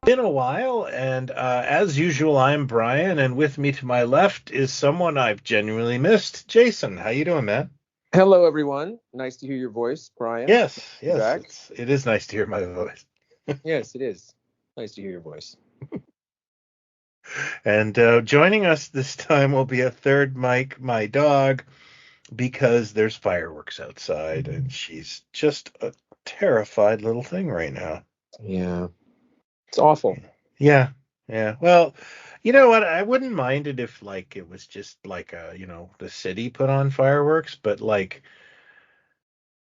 Been a while, and as usual, I'm Brian, and with me to my left is someone I've genuinely missed, Jason. How you doing, man? Hello, everyone. Nice to hear your voice, Brian. Yes, You yes, back? it is nice to hear my voice. Yes, it is. Nice to hear your voice. And joining us this time will be a third Mike, my dog, because there's fireworks outside, and she's just a terrified little thing right now. Yeah, it's awful. Yeah, yeah. Well, you know what? I wouldn't mind it if like it was just like the city put on fireworks, but like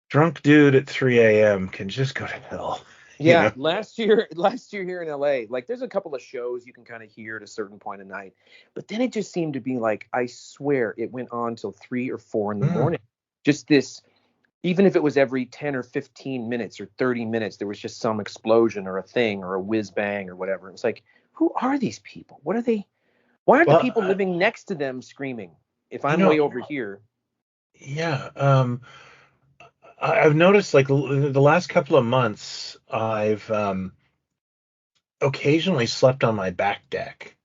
drunk dude at 3 a.m. can just go to hell, you Yeah, know? last year here in LA, like there's a couple of shows you can kind of hear at a certain point of night, but then it just seemed to be like, I swear it went on till 3 or 4 in the Mm. morning. Just this, even if it was every 10 or 15 minutes or 30 minutes, there was just some explosion or a thing or a whiz bang or whatever. It was like, who are these people? What are they? Why aren't the Well, people living next to them screaming? If you I'm know, way over here. yeah. I've noticed like the last couple of months, I've occasionally slept on my back deck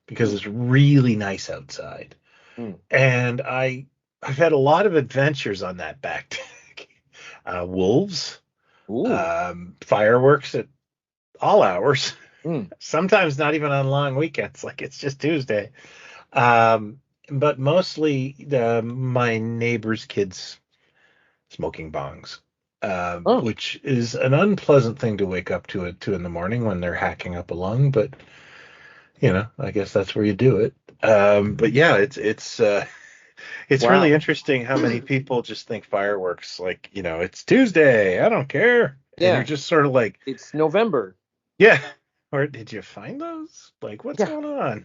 because Mm, it's really nice outside, mm. and I've had a lot of adventures on that back deck. Wolves, Ooh. fireworks at all hours. Mm. Sometimes not even on long weekends, like it's just Tuesday. Um, but mostly my neighbor's kids smoking bongs, Oh, which is an unpleasant thing to wake up to at 2 in the morning when they're hacking up a lung. But I guess that's where you do it. But yeah, it's really wow. interesting how many people just think fireworks like it's Tuesday. I don't care, and you're Yeah, just sort of like, it's November. yeah. Or did you find those? Like, what's Yeah, going on?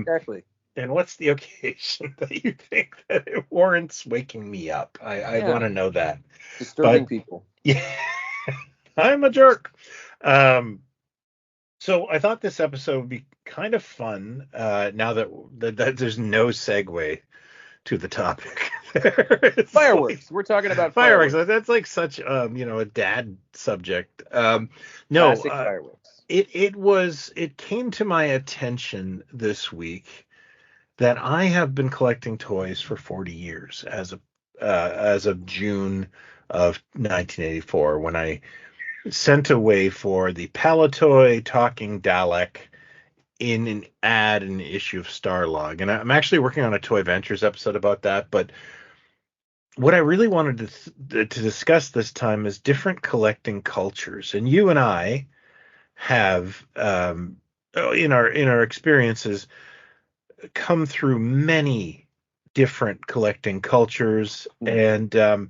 exactly. And what's the occasion that you think that it warrants waking me up? I Yeah, want to know that. disturbing But people. yeah, I'm a jerk. Um, so I thought this episode would be kind of fun. Now that there's no segue to the topic. It's like Fireworks. We're talking about fireworks. fireworks. That's like such a dad subject. No, Classic fireworks. it came to my attention this week that I have been collecting toys for 40 years as of June of 1984 when I sent away for the Palatoy talking Dalek in an ad in an issue of Starlog. And I'm actually working on a Toy Ventures episode about that, but what I really wanted to discuss this time is different collecting cultures. And you and I have in our experiences come through many different collecting cultures, Mm. and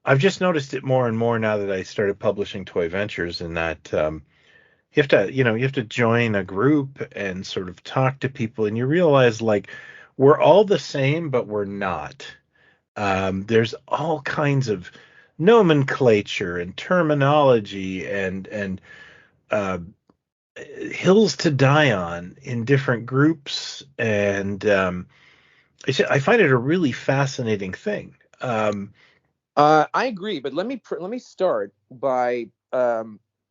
I've just noticed it more and more now that I started publishing Toy Ventures, in that you have to join a group and sort of talk to people, and you realize like we're all the same, but we're not. There's all kinds of nomenclature and terminology and uh, hills to die on in different groups, and I find it a really fascinating thing. I agree, but let me start by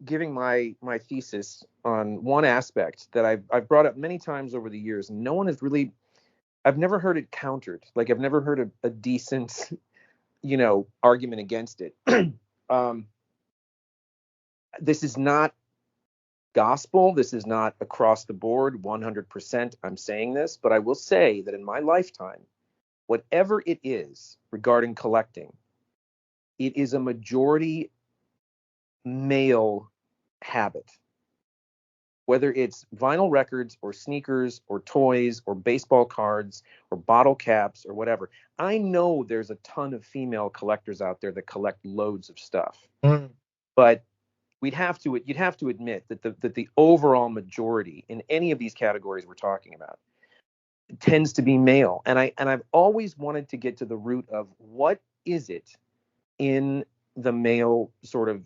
giving my thesis on one aspect that I've brought up many times over the years, and no one has really. I've never heard it countered. Like I've never heard a decent, argument against it. um, this is not gospel. This is not across the board 100%. I'm saying this, but I will say that in my lifetime, whatever it is regarding collecting, it is a majority male habit. Whether it's vinyl records or sneakers or toys or baseball cards or bottle caps or whatever. I know there's a ton of female collectors out there that collect loads of stuff, Mm. but you'd have to admit that the overall majority in any of these categories we're talking about tends to be male. And I've always wanted to get to the root of what is it in the male sort of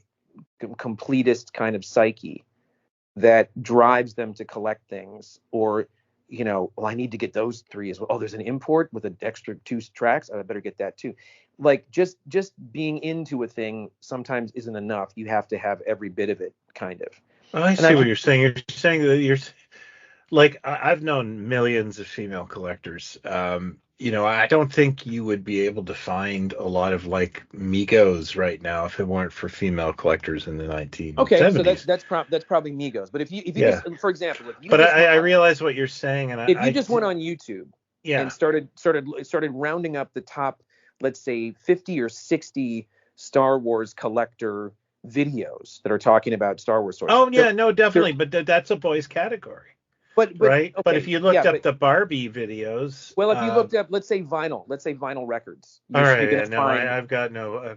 completist kind of psyche that drives them to collect things, or well, I need to get those three as well. Oh, there's an import with an extra two tracks, I better get that too. Like just being into a thing sometimes isn't enough. You have to have every bit of it, kind of. Oh, I And see what you're saying. You're saying that you're like I've known millions of female collectors. I don't think you would be able to find a lot of like Migos right now if it weren't for female collectors in the Okay, so 1970s. that's probably Migos. But if you just, Yeah, for example, if you but just I realize what you're saying, and if you just went on YouTube and yeah. started rounding up the top, let's say 50 or 60 Star Wars collector videos that are talking about Star Wars stories. Oh yeah, no, They're definitely, but that's a boys category, but right? But if okay, you yeah, looked up but the Barbie videos, well, if you looked up, let's say vinyl records, all right, you're going yeah, to no, find. I've got no.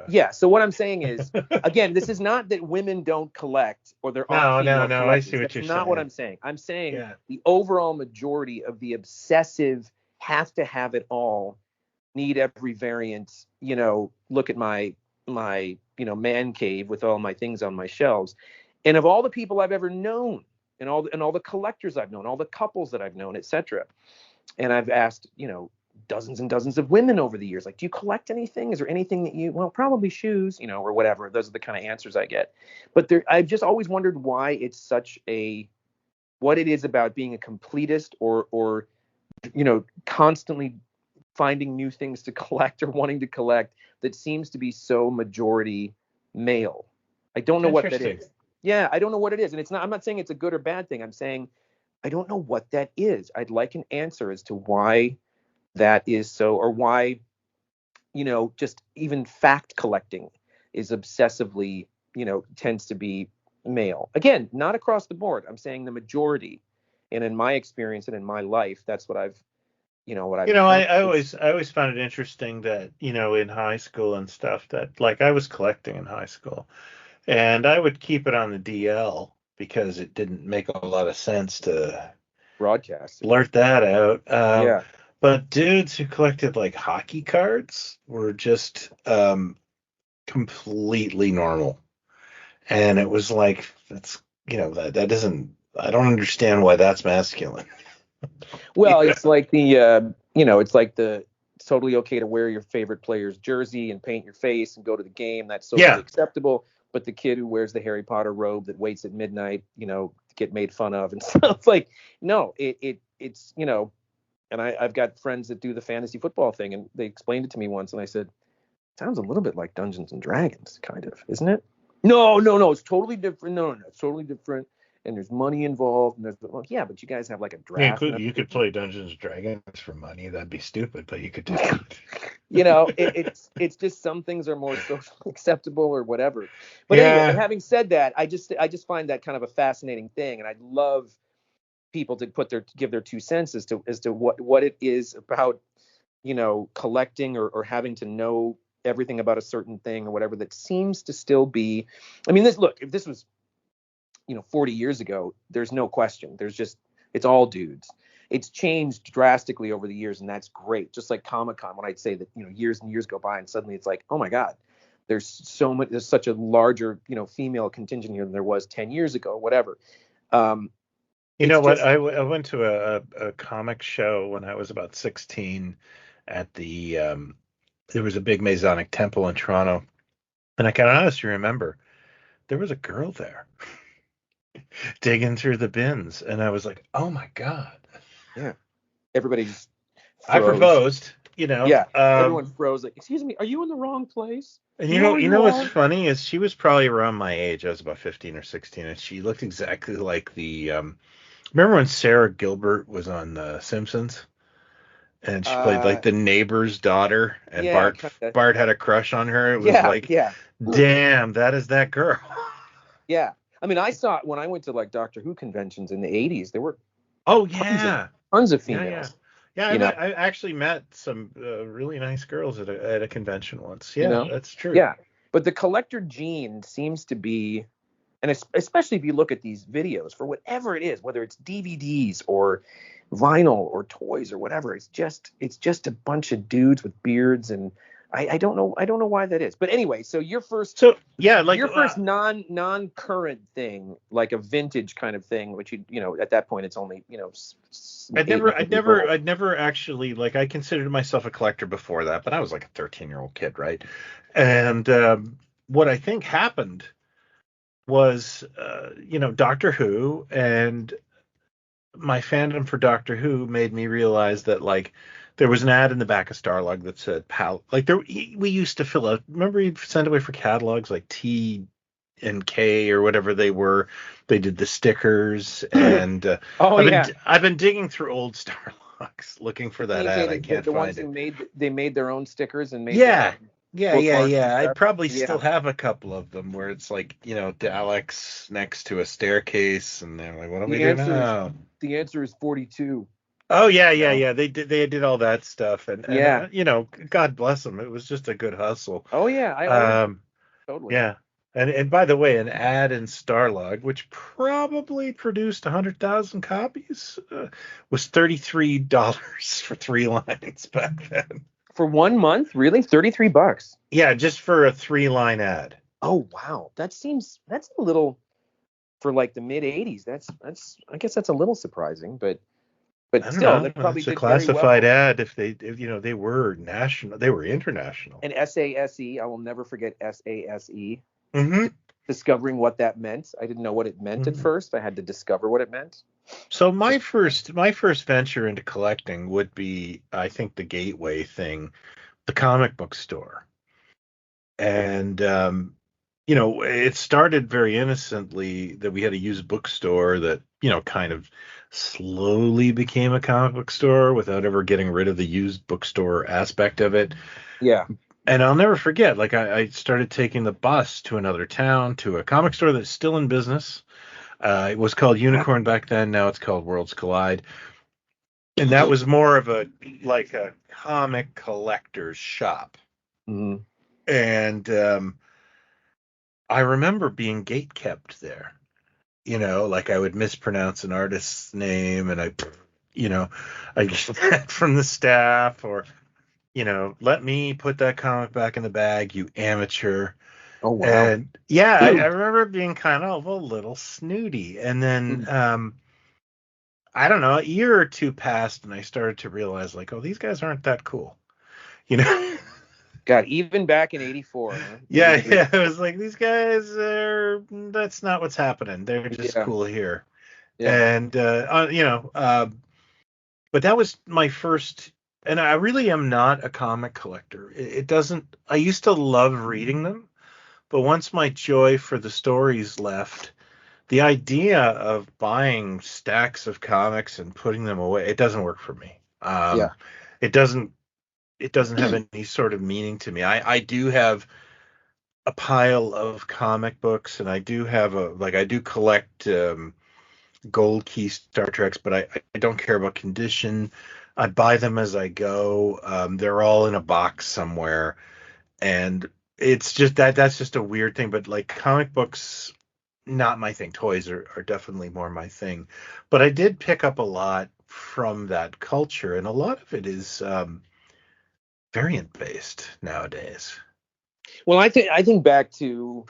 Yeah, so what I'm saying is, again, this is not that women don't collect or there aren't No, no, female no. I see collectors. what That's you're not what saying. I'm saying. I'm saying Yeah. the overall majority of the obsessive have to have it all, need every variant, look at my man cave with all my things on my shelves. And of all the people I've ever known, and all the collectors I've known, all the couples that I've known, etc. And I've asked, dozens and dozens of women over the years, like, do you collect anything? Is there anything that well, probably shoes, or whatever. Those are the kind of answers I get. But I've just always wondered why it's such what it is about being a completist or constantly finding new things to collect or wanting to collect that seems to be so majority male. I don't know what that Interesting. is. Yeah, I don't know what it is. And I'm not saying it's a good or bad thing. I'm saying I don't know what that is. I'd like an answer as to why that is so, or why, just even fact collecting is obsessively, tends to be male. Again, not across the board. I'm saying the majority. And in my experience and in my life, that's what I've I, encountered. I always found it interesting that, in high school and stuff that like I was collecting in high school and I would keep it on the DL because it didn't make a lot of sense to Broadcast. blurt that out. Yeah. But dudes who collected like hockey cards were just completely normal. And it was like, that's, that isn't, I don't understand why that's masculine. Well, it's like it's totally okay to wear your favorite player's jersey and paint your face and go to the game. That's socially Yeah. acceptable. But the kid who wears the Harry Potter robe that waits at midnight, get made fun of and stuff. Like, no, it's and I've got friends that do the fantasy football thing, and they explained it to me once, and I said, sounds a little bit like Dungeons and Dragons, kind of, isn't it? No, no, no, it's totally different. No, no, no, it's totally different. And there's money involved. And well, yeah, but you guys have like a You draft. could, you could play Dungeons and Dragons for money. That'd be stupid, but you could do It's just some things are more socially acceptable or whatever. But anyway, but Yeah. having said that, I just find that kind of a fascinating thing, and I'd love people to give their 2 cents as to what it is about collecting or having to know everything about a certain thing or whatever that seems to still be. I mean, if this was 40 years ago, there's no question. It's all dudes. It's changed drastically over the years, and that's great. Just like Comic-Con, when I'd say that years and years go by, and suddenly it's like, oh my God, there's such a larger female contingent here than there was 10 years ago, whatever. You It's know what? just I went to a comic show when I was about 16 at there was a big Masonic temple in Toronto. And I can honestly remember there was a girl there digging through the bins. And I was like, oh my God. yeah, everybody just I froze. proposed, Yeah, everyone froze. Like, excuse me, are you in the wrong place? and Do you know where you you know what's are? funny is she was probably around my age. I was about 15 or 16, and she looked exactly like remember when Sarah Gilbert was on The Simpsons? And she played like Uh, the neighbor's daughter, and yeah, Bart kind of. Bart had a crush on her. It was Yeah, like, yeah, damn, that is that girl. yeah. I mean, I saw it when I went to like Doctor Who conventions in the '80s. There were Oh tons of yeah, tons of yeah, yeah, females. yeah. You know, I actually met some really nice girls at a convention once. you Yeah, know. that's true. Yeah, but the collector gene seems to be, and especially if you look at these videos for whatever it is, whether it's DVDs or vinyl or toys or whatever, it's just a bunch of dudes with beards, and I don't know why that is. But anyway, so So yeah, like your first non-current thing, like a vintage kind of thing, which at that point it's only 8 9 years old. I'd never actually like I considered myself a collector before that, but I was like a 13-year-old kid, right? And what I think happened was, Doctor Who, and my fandom for Doctor Who made me realize that, like, there was an ad in the back of Starlog that said "pal." Like, we used to fill out. Remember, you'd send away for catalogs like T and K or whatever they were. They did the stickers, and Oh yeah. I've been digging through old Starlogs looking for that You say ad. I the can't ones find who it. made their own stickers and made Yeah. Yeah, yeah, bookmarks and yeah. I stuff. probably still Yeah. have a couple of them where it's like, Daleks next to a staircase, and they're like, "What do we The do answer is now?" the answer is 42. Oh yeah, You yeah, know? yeah. They did all that stuff, and Yeah. God bless them. It was just a good hustle. Oh yeah. I always Um, totally. yeah. And by the way, an ad in Starlog, which probably produced 100,000 copies, was $33 for 3 lines back then. For 1 month, really? $33. Yeah, just for a 3-line ad. Oh wow. That's a little for like the mid 80s. That's I guess that's a little surprising, I but don't still know. that probably It's a did very classified well. ad. If they were national, they were international. And SASE, I will never forget SASE. Hmm. Discovering what that meant. I didn't know what it meant at Hmm. first. I had to discover what it meant. So my first venture into collecting would be, I think, the gateway thing, the comic book store. And it started very innocently that we had a used bookstore that, kind of slowly became a comic book store without ever getting rid of the used bookstore aspect of it. Yeah. And I'll never forget, like, I started taking the bus to another town to a comic store that's still in business. It was called Unicorn back then. Now it's called Worlds Collide. And that was more of a comic collector's shop. Mm-hmm. And I remember being gate kept there. Like, I would mispronounce an artist's name, and I get that from the staff, or, let me put that comic back in the bag, you amateur. Oh wow. And yeah, I remember being kind of a little snooty. And then, I don't know, a year or two passed, and I started to realize, like, oh, these guys aren't that cool. You know? God, even back in '84, huh? Yeah, Even yeah. It was like, these guys that's not what's happening. They're just yeah, cool here. yeah. And but that was my first, and I really am not a comic collector. It doesn't, I used to love reading them, but once my joy for the stories left, the idea of buying stacks of comics and putting them away, it doesn't work for me. Yeah. It doesn't have any sort of meaning to me. I do have a pile of comic books, and I do have I do collect gold key Star Treks, but I don't care about condition. I buy them as I go. They're all in a box somewhere, and it's just that's just a weird thing. But, like, comic books, not my thing. Toys are definitely more my thing. But I did pick up a lot from that culture, and a lot of it is variant based nowadays. Well, I think back to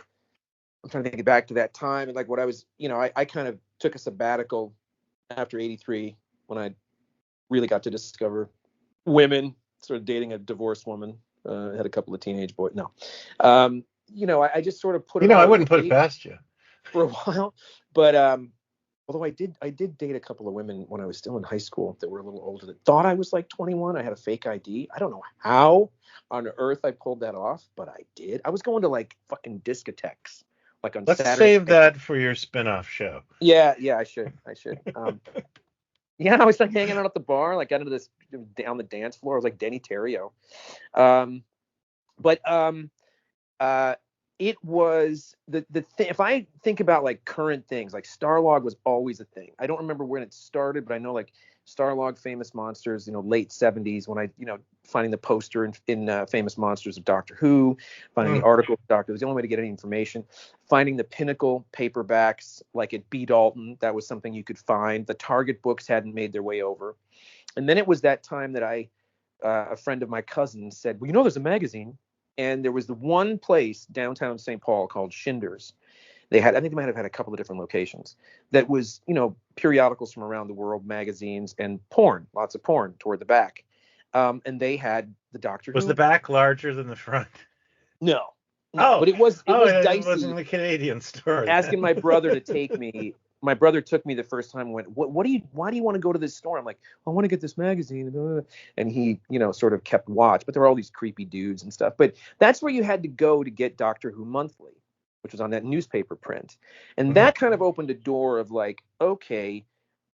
I'm trying to think back to that time and like what I was, I kind of took a sabbatical after '83 when I really got to discover women, sort of dating a divorced woman. Had a couple of teenage boys. No, I just sort of put it I all wouldn't put it away past you. for a while. But although I did date a couple of women when I was still in high school that were a little older that thought I was like 21. I had a fake ID. I don't know how on earth I pulled that off, but I did. I was going to like fucking discotheques like on Let's Saturday save night. that for your spin-off show. Yeah, yeah, I should. Yeah, I was like hanging out at the bar, like got into this down the dance floor. I was like Denny Terrio. Um, but it was if I think about like current things, like Starlog was always a thing. I don't remember when it started, but I know like Starlog Famous Monsters, late '70s when I, finding the poster in Famous Monsters of Doctor Who, finding the article of Doctor Who was the only way to get any information. Finding the Pinnacle paperbacks like at B. Dalton, that was something you could find. The Target books hadn't made their way over. And then it was that time that a friend of my cousin said, well, there's a magazine. And there was the one place downtown St. Paul called Schindler's. I think they might have had a couple of different locations that was, periodicals from around the world, magazines, and porn, lots of porn toward the back. And they had the Doctor Was Who. the back larger than the front? No, Oh, but it was it wasn't dicey. the Canadian store then. Asking my brother to take me. My brother took me the first time and went, why do you want to go to this store? I'm like, I want to get this magazine. And he, sort of kept watch, but there were all these creepy dudes and stuff. But that's where you had to go to get Doctor Who Monthly, which was on that newspaper print. And that kind of opened a door of like, okay,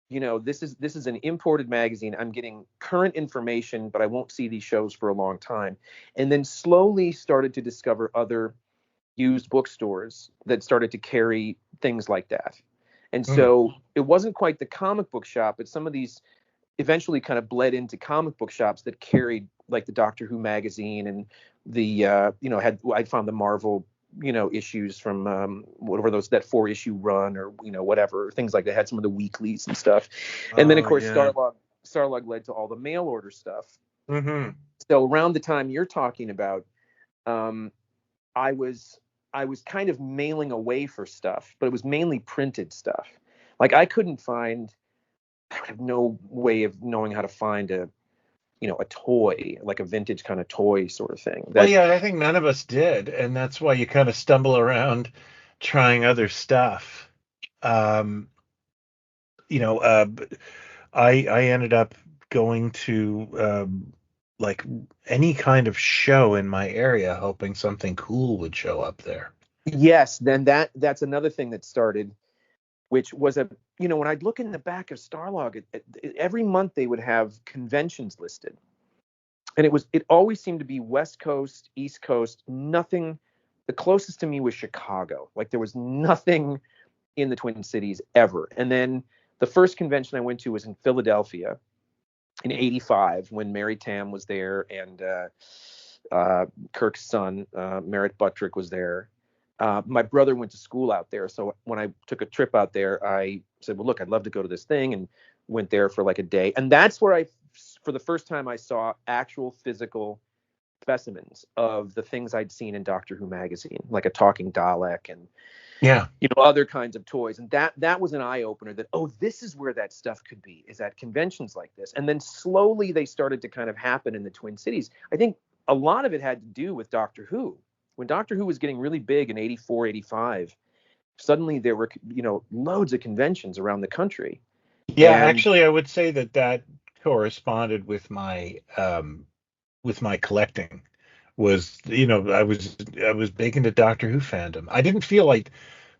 this is an imported magazine. I'm getting current information, but I won't see these shows for a long time. And then slowly started to discover other used bookstores that started to carry things like that. And so it wasn't quite the comic book shop, but some of these eventually kind of bled into comic book shops that carried like the Doctor Who magazine and the I found the Marvel issues from whatever that 4-issue run or whatever, things like that, had some of the weeklies and stuff. And then of course Starlog led to all the mail order stuff. So around the time you're talking about, I was kind of mailing away for stuff, but it was mainly printed stuff. Like I have no way of knowing how to find a toy, like a vintage kind of toy sort of thing. Well, yeah, I think none of us did, and that's why you kind of stumble around trying other stuff. Um, I ended up going to like any kind of show in my area, hoping something cool would show up there. Yes, then that's another thing that started, which was when I'd look in the back of Starlog, every month they would have conventions listed. And it always seemed to be West Coast, East Coast, nothing. The closest to me was Chicago. Like there was nothing in the Twin Cities ever. And then the first convention I went to was in Philadelphia in '85 when Mary Tam was there and Kirk's son, Merritt Buttrick, was there. My brother went to school out there. So when I took a trip out there, I said, well, look, I'd love to go to this thing, and went there for like a day. And that's where for the first time, I saw actual physical specimens of the things I'd seen in Doctor Who magazine, like a talking Dalek and other kinds of toys. And that was an eye opener that, oh, this is where that stuff could be, is at conventions like this. And then slowly they started to kind of happen in the Twin Cities. I think a lot of it had to do with Doctor Who. When Doctor Who was getting really big in '84, '85, suddenly there were, loads of conventions around the country. Yeah, actually, I would say that corresponded with my collecting. Was I was big into Doctor Who fandom. I didn't feel like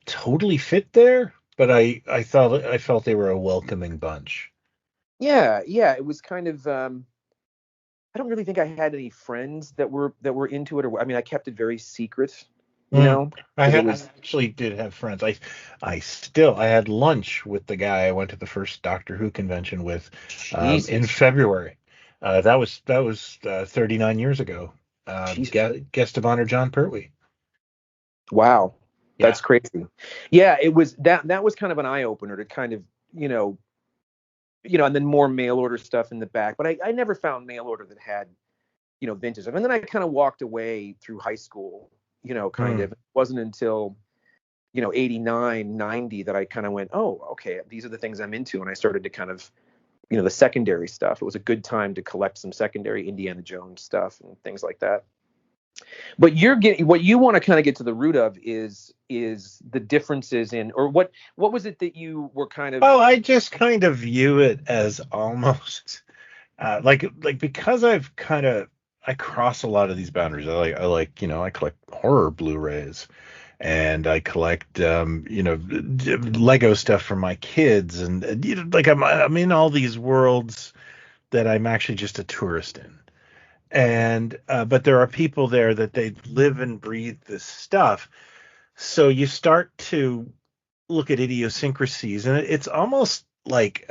totally fit there, but I felt they were a welcoming bunch. Yeah, it was kind of. I don't really think I had any friends that were into it, or I mean, I kept it very secret. I actually did have friends. I had lunch with the guy I went to the first Doctor Who convention with in February. That was 39 years ago. Guest of honor John Pertwee. Wow, that's crazy. Yeah, it was that was kind of an eye opener to kind of and then more mail order stuff in the back. But I never found mail order that had vintage stuff. And then I kind of walked away through high school. Kind of. It wasn't until 89, 90 that I kind of went, oh, okay, these are the things I'm into, and I started to kind of the secondary stuff. It was a good time to collect some secondary Indiana Jones stuff and things like that. But what you want to kind of get to the root of is the differences in, or what was it that you were kind of. Oh, I just kind of view it as almost like because I cross a lot of these boundaries. I collect horror Blu-rays, and I collect Lego stuff for my kids, and I'm in all these worlds that I'm actually just a tourist in. And but there are people there that they live and breathe this stuff. So you start to look at idiosyncrasies, and it's almost like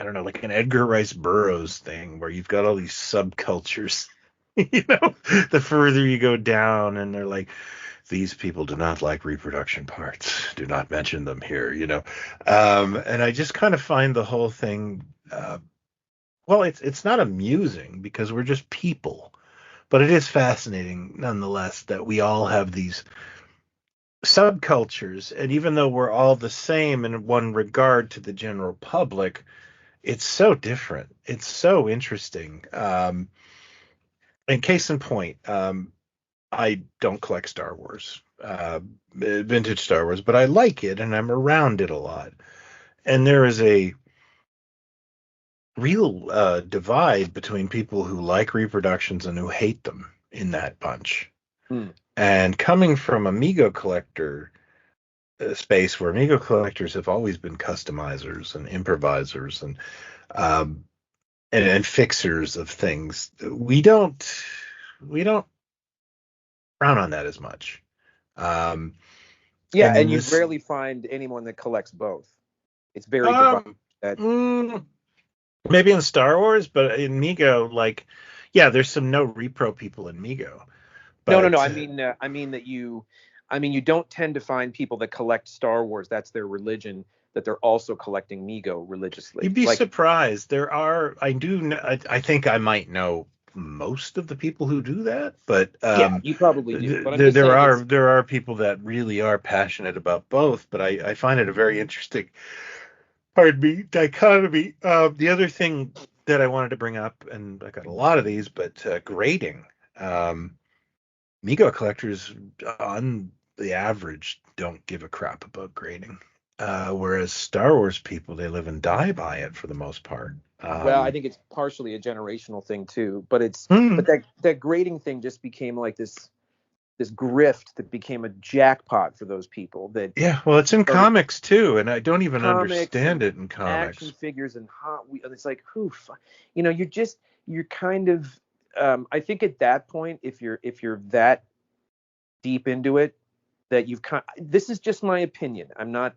I don't know, like an Edgar Rice Burroughs thing where you've got all these subcultures. The further you go down, and they're like, these people do not like reproduction parts. Do not mention them here, And I just kind of find the whole thing, well, it's not amusing because we're just people, but it is fascinating nonetheless that we all have these subcultures. And even though we're all the same in one regard to the general public, it's so different. It's so interesting. And case in point, I don't collect Star Wars, vintage Star Wars, but I like it and I'm around it a lot. And there is a real divide between people who like reproductions and who hate them in that bunch. Hmm. And coming from a Mego collector space where Mego collectors have always been customizers and improvisers um, and fixers of things, we don't frown on that as much. Um, Yeah, and in and you this, rarely find anyone that collects both. It's very divided. um, That mm, maybe in Star Wars, but in Mego, like, yeah, there's some no repro people in Mego, no, no, no. but I mean that I mean you don't tend to find people that collect Star Wars. That's their religion. That they're also collecting Mego religiously. you'd be Like, surprised. I think I might know most of the people who do that, but yeah, you probably do. But I'm just there saying are it's there are people that really are passionate about both. But I find it a very interesting, pardon me, dichotomy. The other thing that I wanted to bring up, and I got a lot of these, but grading. Um, Mego collectors, on the average, don't give a crap about grading. Whereas Star Wars people, they live and die by it for the most part. well, I think it's partially a generational thing too. But Hmm, but that grading thing just became like this grift that became a jackpot for those people that yeah, well, it's in started comics too, and I don't even comics understand and it in action comics. figures and hot wheels. It's like, who, you're kind of, I think at that point, if you're that deep into it, that this is just my opinion. I'm not,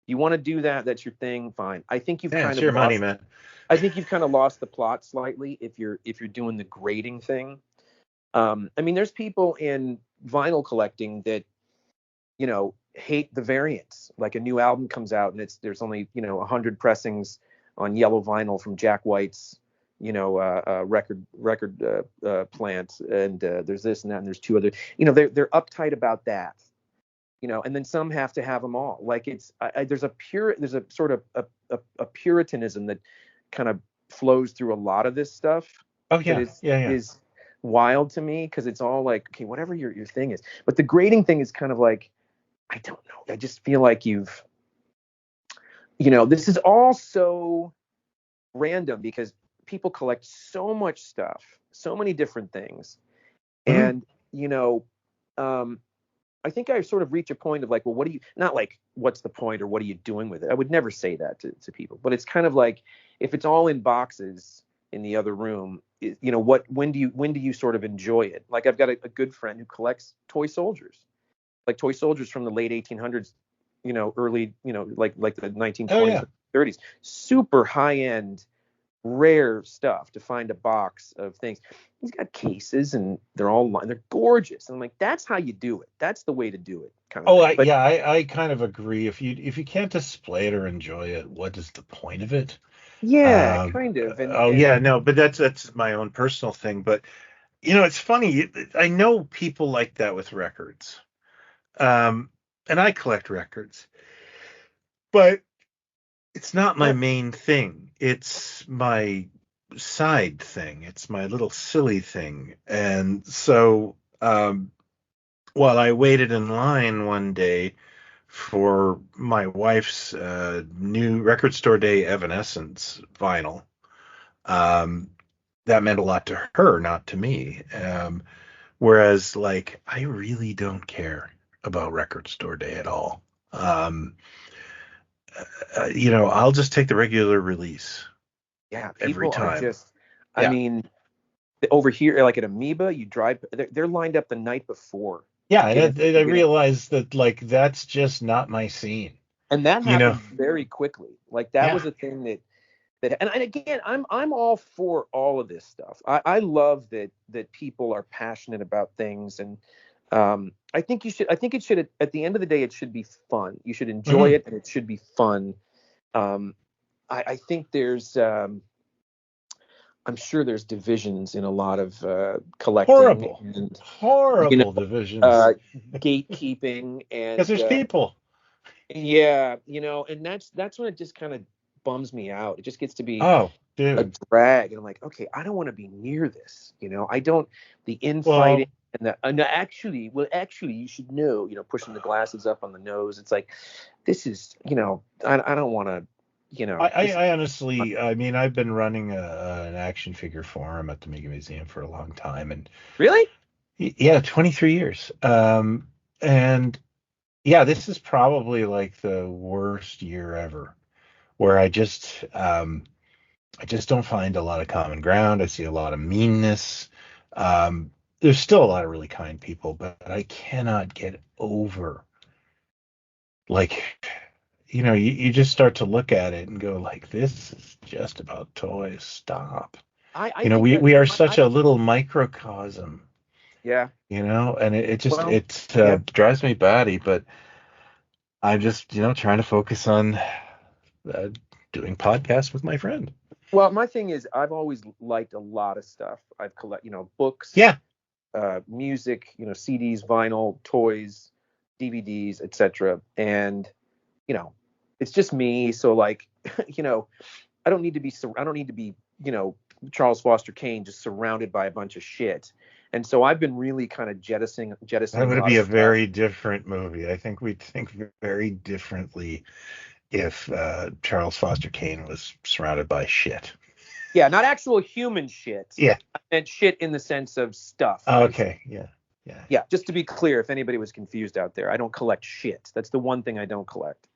you want to do that, that's your thing, fine. Yeah, it's your money, man. I think you've kind of lost the plot slightly if you're doing the grading thing. I mean, there's people in vinyl collecting that hate the variants. Like a new album comes out and there's only 100 pressings on yellow vinyl from Jack White's record plant, and there's this and that, and there's two other. They're uptight about that. And then some have to have them all. Like there's a sort of a puritanism that kind of flows through a lot of this stuff Oh that yeah, is yeah, yeah. is wild to me, because it's all like, okay, whatever your thing is. But the grading thing is kind of like, I don't know. I just feel like this is all so random, because people collect so much stuff, so many different things. Mhm. And, um, I think I sort of reach a point of like, well, not like, what's the point or what are you doing with it? I would never say that to people, but it's kind of like, if it's all in boxes in the other room, when do you sort of enjoy it? Like, I've got a good friend who collects toy soldiers, like toy soldiers from the late 1800s, early, like the Oh 1920s, yeah. 30s, super high end, rare stuff to find a box of things. He's got cases and they're gorgeous. And I'm like, that's how you do it. That's the way to do it, kind of Oh, thing. But I kind of agree. If you can't display it or enjoy it, what is the point of it? yeah, kind of. Oh And yeah, no, but that's my own personal thing. But it's funny. I know people like that with records. Um, and I collect records, but it's not my uh, main thing. It's my side thing. It's my little silly thing. And so, while I waited in line one day for my wife's new Record Store Day Evanescence vinyl, um, that meant a lot to her, not to me. Whereas, like, I really don't care about Record Store Day at all. Um, I'll just take the regular release yeah, every people are time. just, I Yeah. mean, over here, like at Amoeba, you drive, they're lined up the night before Yeah, to get in and to I get in. realized that, like, that's just not my scene. And that You know? happened very quickly. Like, that Yeah. was a thing and again, I'm all for all of this stuff. I love that people are passionate about things, and I think it should, at the end of the day, it should be fun. You should enjoy Hmm. it, and it should be fun. um I think I'm sure there's divisions in a lot of collecting, Horrible, and you know horrible divisions. uh gatekeeping, Because and there's people. yeah, and that's when it just kind of bums me out. It just gets to be Oh, a dude. drag, and I'm like, okay, I don't want to be near this. I don't, the Well, infighting. and actually, you should know, pushing the glasses up on the nose. It's like, this is, I don't want to, I honestly, I mean, I've been running an action figure forum at the Mega Museum for a long time, and really? yeah, 23 years. And yeah, this is probably like the worst year ever, where I just don't find a lot of common ground. I see a lot of meanness. There's still a lot of really kind people, but I cannot get over, like, you just start to look at it and go like, this is just about toys. Stop. I think that, We are such a little microcosm, yeah. and it just Well, yeah. drives me batty, but I'm just, trying to focus on uh, doing podcasts with my friend. Well, my thing is, I've always liked a lot of stuff. I've books, Yeah. music, CDs, vinyl, toys, DVDs, etc. And it's just me. So like, I don't need to be, Charles Foster Kane just surrounded by a bunch of shit. And so I've been really kind of jettisoning That a would lot be of a stuff. very different movie. I think we'd think very differently if Charles Foster Kane was surrounded by shit. Yeah, not actual human shit. Yeah. I meant shit in the sense of stuff, basically. Okay. Yeah. Yeah. Yeah, just to be clear, if anybody was confused out there, I don't collect shit. That's the one thing I don't collect.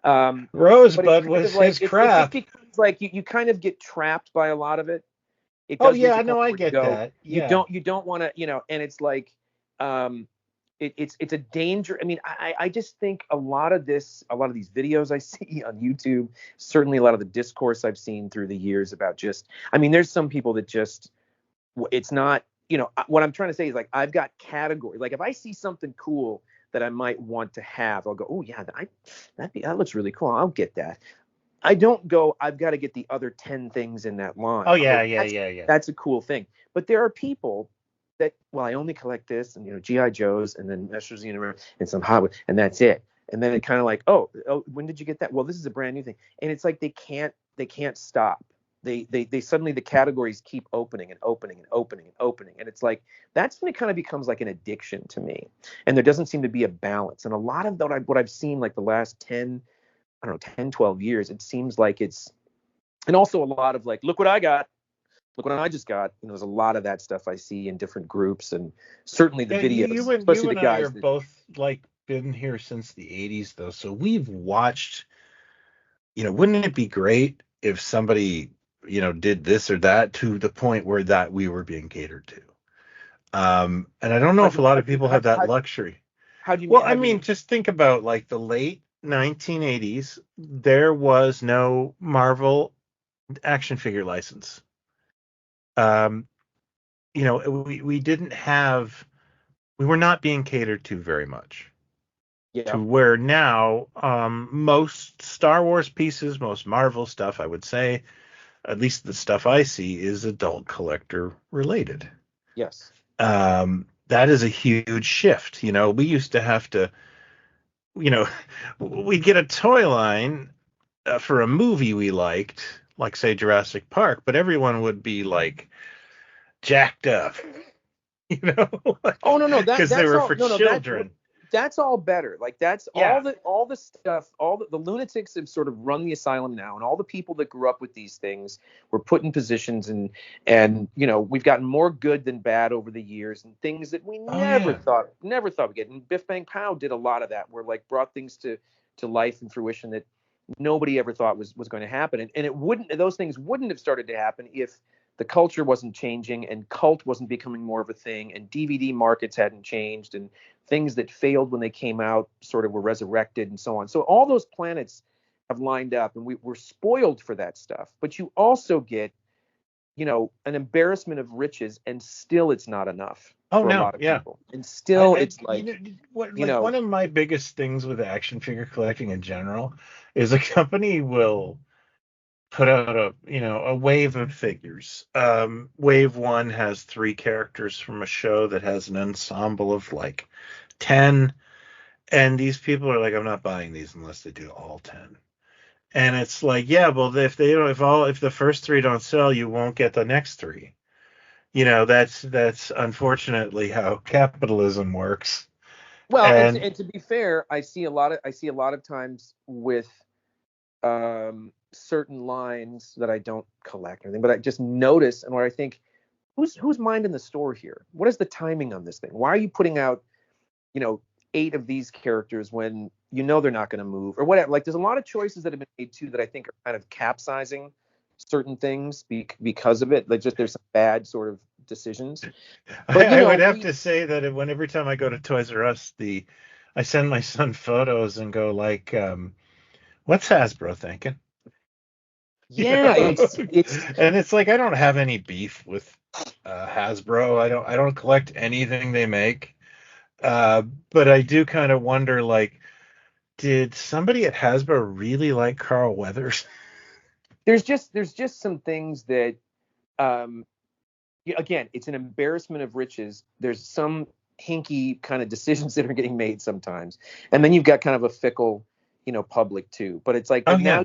But it's Rosebud kind of was like his it just crap. becomes like you kind of get trapped by a lot of it. It Oh does reach yeah, a point no, I where you get go, that. Yeah. you don't want to, and it's like, um, it's a danger. I mean, I just think a lot of these videos I see on YouTube, certainly a lot of the discourse I've seen through the years about just, I mean, there's some people that just, it's not, what I'm trying to say is like, I've got categories. Like if I see something cool that I might want to have, I'll go, oh yeah, that looks really cool. I'll get that. I don't go, I've got to get the other 10 things in that line. Oh I'll yeah, go, yeah, yeah, yeah. that's a cool thing. But there are people that, well, I only collect this and, GI Joes and then Masters of the Universe and some Hobby, and that's it. And then it kind of like, oh, when did you get that? Well, this is a brand new thing. And it's like they can't stop. They suddenly, the categories keep opening and opening and opening and opening. And it's like, that's when it kind of becomes like an addiction to me. And there doesn't seem to be a balance. And a lot of what I've seen like the last 10, I don't know, 10, 12 years, it seems like it's, and also a lot of like, look what I got. Look what I just got. There's a lot of that stuff I see in different groups, and certainly the Yeah, videos, you especially the and I guys are that, both like been here since the 80s though. So we've watched, wouldn't it be great if somebody, did this or that to the point where that we were being catered to? And I don't know if a lot of people have that luxury. how do you mean? Well, I mean, just think about like the late 1980s. There was no Marvel action figure license. Um, we didn't have, we were not being catered to very much. Yeah. To where now, most Star Wars pieces, most Marvel stuff, I would say, at least the stuff I see, is adult collector related. Yes. That is a huge shift. We used to have to, you know, we'd get a toy line for a movie we liked, like say Jurassic Park, but everyone would be like jacked up, Oh no, because they that's were all. for No, children. that's all better. Like that's Yeah. all the stuff. All the lunatics have sort of run the asylum now, and all the people that grew up with these things were put in positions, and we've gotten more good than bad over the years, and things that we Oh yeah. never thought we'd get. And Biff Bang Pow did a lot of that, where like brought things to life and fruition that nobody ever thought was going to happen, and those things wouldn't have started to happen if the culture wasn't changing and cult wasn't becoming more of a thing and DVD markets hadn't changed and things that failed when they came out sort of were resurrected and so on. So all those planets have lined up, and we're spoiled for that stuff. But you also get, an embarrassment of riches, and still it's not enough Oh for a no. lot of Yeah. people. And still I it's like, one of my biggest things with action figure collecting in general is a company will put out a wave of figures. Wave one has 3 characters from a show that has an ensemble of like 10, and these people are like, I'm not buying these unless they do all 10. And it's like, yeah, well, if they don't, if the first 3 don't sell, you won't get the next 3. that's unfortunately how capitalism works. Well, And and to be fair, I see a lot of times with certain lines that I don't collect or anything, but I just notice and where I think, who's minding the store here? What is the timing on this thing? Why are you putting out, you know, 8 of these characters when you know they're not going to move or whatever? Like, there's a lot of choices that have been made too that I think are kind of capsizing certain things because of it. Like, just there's some bad sort of decisions. But I would have to say that every time I go to Toys R Us, I send my son photos and go like, what's Hasbro thinking? yeah, it's And it's like I don't have any beef with Hasbro. I don't collect anything they make. But I do kind of wonder, like, did somebody at Hasbro really like Carl Weathers? there's just some things that um again, it's an embarrassment of riches. There's some hinky kind of decisions that are getting made sometimes, and then you've got kind of a fickle, public too. But it's like, Oh but yeah.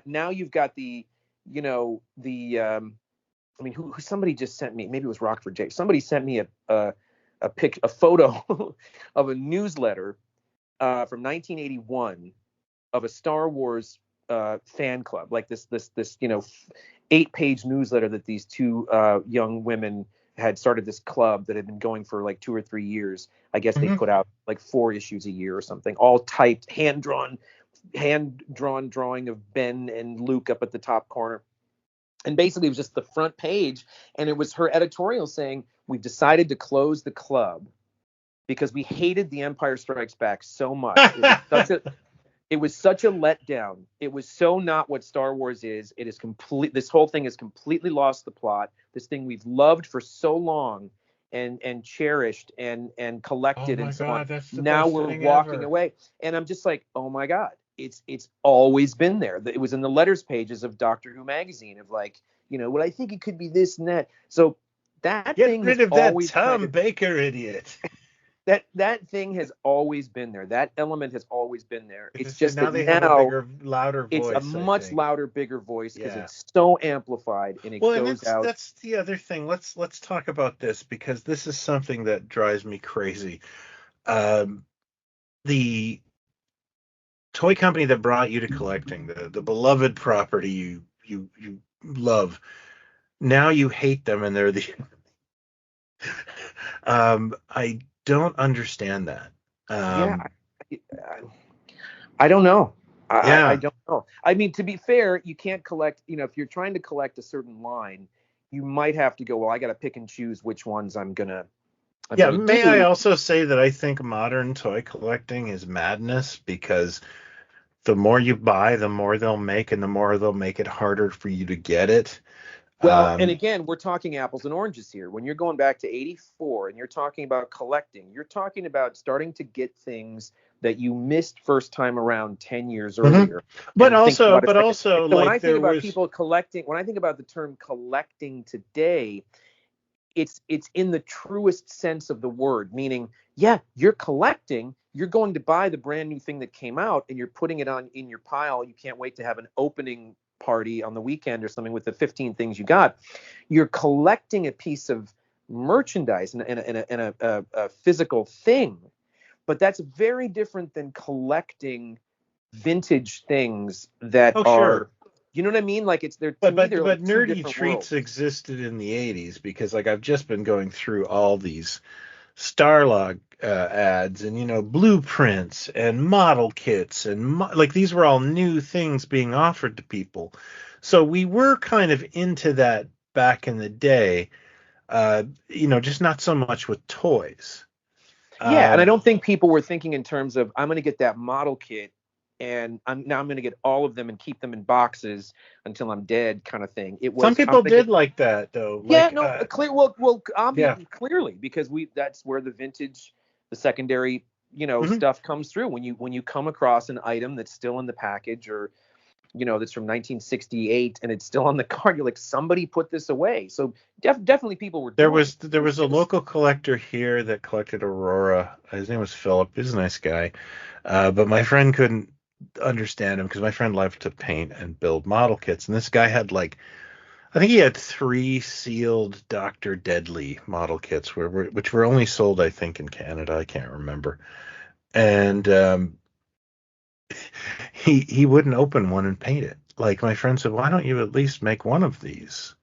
now you've got the, I mean, who somebody just sent me, maybe it was Rockford J. Somebody sent me a photo of a newsletter from 1981 of a Star Wars fan club, like this 8-page newsletter that these two young women had started, this club that had been going for like 2 or 3 years. I guess they Hmm. put out like 4 issues a year or something, all typed, hand drawn drawing of Ben and Luke up at the top corner. And basically it was just the front page, and it was her editorial saying, we've decided to close the club because we hated The Empire Strikes Back so much. It was such a letdown. It was so not what Star Wars is. It is complete. This whole thing has completely lost the plot. This thing we've loved for so long and cherished and Oh collected my and so on. God, that's the Now best we're thing walking ever. away, and I'm just like, oh my God, it's always been there. It was in the letters pages of Doctor Who magazine of like, well, I think it could be this and that. So that Get thing has rid of that always kind Tom of Baker idiot. that thing has always been there. That element has always been there. It's It's just that just now that they have a now bigger, louder it's a voice, I much think. louder, bigger voice because Yeah. it's so amplified and it Well, and goes out. that's the other thing. Let's talk about this because this is something that drives me crazy. Um, the toy company that brought you to collecting, the beloved property you love, now you hate them and they're the I don't understand that. Yeah, Um, I don't know. I yeah. don't know. I mean, to be fair, you can't collect. If you're trying to collect a certain line, you might have to go. Well, I got to pick and choose which ones I'm Yeah, gonna may I do. also say that I think modern toy collecting is madness because the more you buy, the more they'll make, and the more they'll make it harder for you to get it. Well, and Um, again, we're talking apples and oranges here. When you're going back to 84 and you're talking about collecting, you're talking about starting to get things that you missed first time around 10 years mhm. earlier and think about it. But also, So when like I think there about was, people collecting, when I think about the term collecting today, it's in the truest sense of the word, meaning, yeah, you're collecting, you're going to buy the brand new thing that came out and you're putting it on in your pile. You can't wait to have an opening party on the weekend or something with the 15 things you got. You're collecting a piece of merchandise and a physical thing, but that's very different than collecting vintage things that oh are, sure, you know what I mean? Like, it's they're, to but me but they're but like two nerdy different treats worlds. existed in the '80s because like I've just been going through all these Starlog ads and blueprints and model kits and like these were all new things being offered to people. So we were kind of into that back in the day. Just not so much with toys. Yeah, and I Um, don't think people were thinking in terms of, I'm going to get that model kit and I'm going to get all of them and keep them in boxes until I'm dead, kind of thing. It some was, I'm people going to get. did like that though. Yeah, Like no, clear. Well, yeah. obviously, clearly, because that's where the vintage, the secondary, Mhm. stuff comes through. When you come across an item that's still in the package, or that's from 1968 and it's still on the card, you're like, somebody put this away. So definitely people were There doing was it. there was a local collector here that collected Aurora. His name was Philip. He's a nice guy. But my friend couldn't understand him because my friend loved to paint and build model kits. And this guy had like I think he had 3 sealed Dr. Deadly model kits, which were only sold, I think, in Canada. I can't remember. And he wouldn't open one and paint it. Like my friend said, why don't you at least make one of these,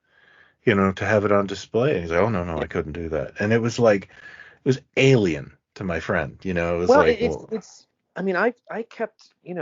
to have it on display? And he's like, oh no, I couldn't do that. And it was like it was alien to my friend. It was Well, like, well, it's. I mean, I kept, I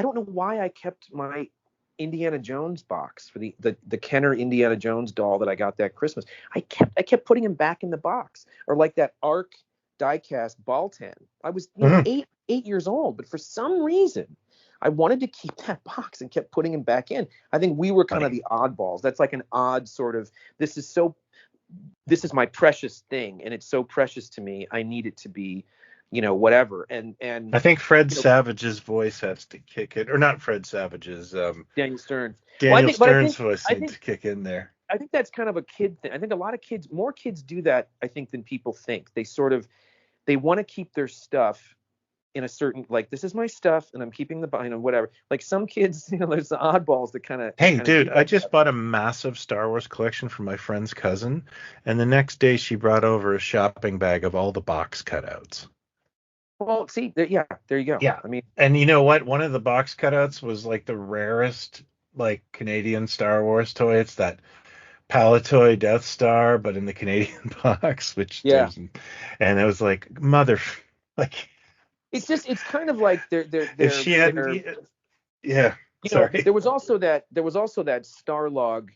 don't know why I kept my Indiana Jones box for the Kenner Indiana Jones doll that I got that Christmas. I kept putting him back in the box, or like that Arc diecast Baltan. I was, mhm, 8 years old, but for some reason I wanted to keep that box and kept putting him back in. I think we were kind of funny. the oddballs. That's like an odd sort of, this is my precious thing, and it's so precious to me. I need it to be, whatever. And I think Fred Savage's voice has to kick in, or not Fred Savage's, Daniel Stern. Well, Daniel Stern's voice I needs think to kick in there. I think that's kind of a kid thing. I think a lot of more kids do that, I think, than people think. They want to keep their stuff in a certain, like, this is my stuff and I'm keeping whatever. Like some kids, there's the oddballs that kind of Hey, do dude, I that just stuff. bought a massive Star Wars collection from my friend's cousin, and the next day she brought over a shopping bag of all the box cutouts. Well, see, yeah, there you go. Yeah. I mean, And you know what? One of the box cutouts was like the rarest, like Canadian Star Wars toy. It's that Palitoy Death Star, but in the Canadian box, which yeah, and it was like, like, it's kind of like if she hadn't, they're yeah, sorry. there was also that Starlog,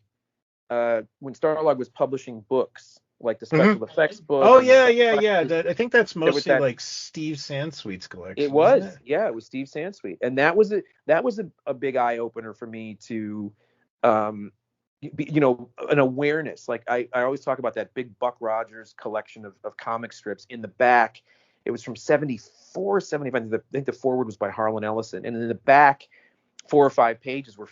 when Starlog was publishing books, like the Hmm. special effects book Oh and the yeah, Star yeah, yeah. Collectors. I think that's There was mostly that. like Steve Sansweet's It collection, isn't was, it? yeah, it was Steve Sansweet, and that was a big eye opener for me to, um, an awareness. Like I always talk about that big Buck Rogers collection of comic strips. In the back, it was from 74, 75. I think the forward was by Harlan Ellison, and in the back, 4 or 5 pages were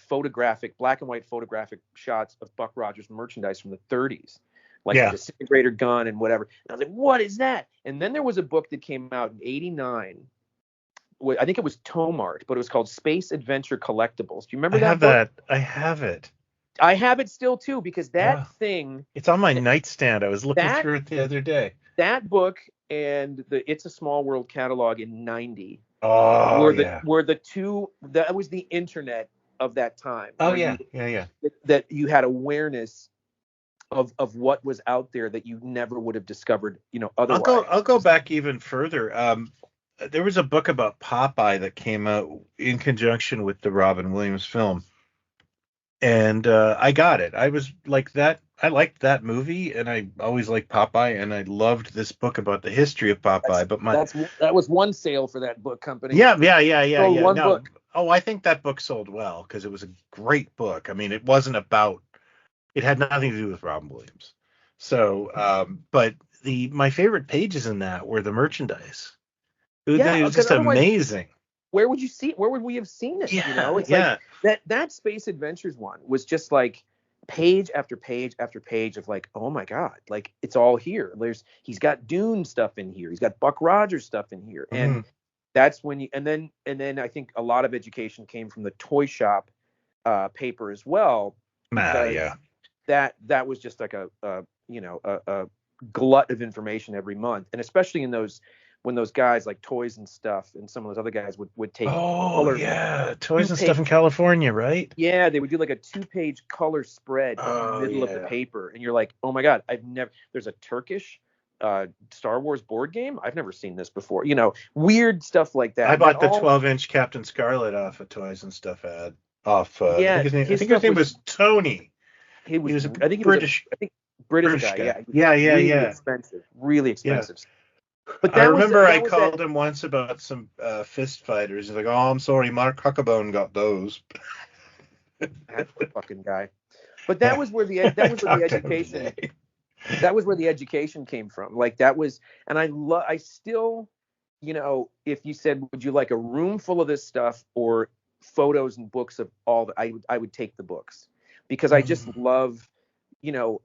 black and white photographic shots of Buck Rogers merchandise from the 30s, like the Yeah. disintegrator gun and whatever. And I was like, what is that? And then there was a book that came out in '89. I think it was Tomart, but it was called Space Adventure Collectibles. Do you I remember have that book? that. I have it. I have it still too, because Yeah. that thing, It's on my nightstand. I was looking that through it the other day. that book and the It's a Small World catalog in '90 Oh yeah. were the two, that was the internet of that time, Oh where yeah. Yeah, yeah. you had awareness of what was out there that you never would have discovered, otherwise. I'll go back even further. There was a book about Popeye that came out in conjunction with the Robin Williams film, and I got it. I was like that. I liked that movie, and I always liked Popeye, and I loved this book about the history of Popeye. But That was one sale for that book company. yeah, yeah, yeah, yeah, Sold yeah. one No, book. oh, I think that book sold well because it was a great book. I mean, it wasn't about. It had nothing to do with Robin Williams. So, but the my favorite pages in that were the merchandise. It Yeah, was because just otherwise, amazing. where would we have seen it? Yeah, It's like yeah. that Space Adventures one was just like page after page after page of like, oh my God, like it's all here. He's got Dune stuff in here. He's got Buck Rogers stuff in here. And Mhm. that's when and then I think a lot of education came from the toy shop paper as well, Yeah. because that was just like a glut of information every month, and especially in those, when those guys like Toys and Stuff and some of those other guys would take Oh, color yeah. two Toys and stuff in page California, right? yeah, they would do like a 2 page color spread in the Oh, middle of the yeah. paper, and you're like, oh my God, there's a Turkish Star Wars board game. I've never seen this before. Weird stuff like that. I And that bought the all, 12-inch Captain Scarlet off a Toys and Stuff ad. Off, yeah, I his think his stuff name was, was Tony. he He was, was a I think he was British I think British British guy. guy. Yeah, he was Yeah, yeah, really yeah, expensive, really yeah. expensive. But I remember I that was that called him once about some fist fighters. He's like, "Oh, I'm sorry, Mark Huckabone got those." that fucking guy. But Yeah, I that was where the talked to him education today. that was where the education came from. Like that was, and I still, if you said, would you like a room full of this stuff or photos and books of all that, I would take the books, because I just Mm. love,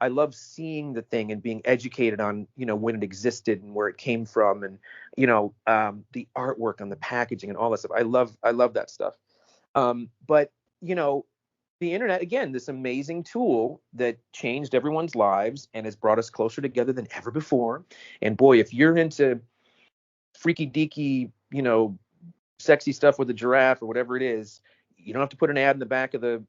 I love seeing the thing and being educated on, when it existed and where it came from, and, the artwork on the packaging and all that stuff. I love that stuff. But, the internet, again, this amazing tool that changed everyone's lives and has brought us closer together than ever before. And boy, if you're into freaky deaky, sexy stuff with a giraffe or whatever it is, you don't have to put an ad in the back of the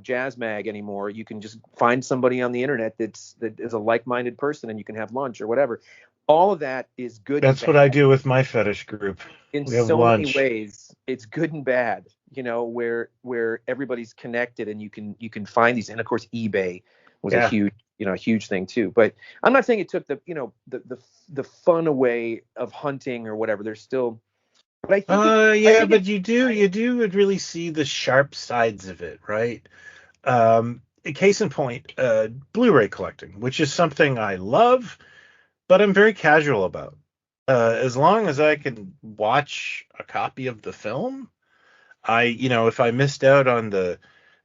jazz mag anymore. You can just find somebody on the internet that is a like-minded person, and you can have lunch or whatever. All of that is good and That's bad. what I do with my fetish group. In We have so many lunch. ways, it's good and bad, where everybody's connected and you can find these. And of course, eBay was a huge thing too. But I'm not saying it took the fun away of hunting or whatever. There's still, but I think but you do really see the sharp sides of it, right? A case in point, Blu-ray collecting, which is something I love, but I'm very casual about. As long as I can watch a copy of the film, if I missed out on the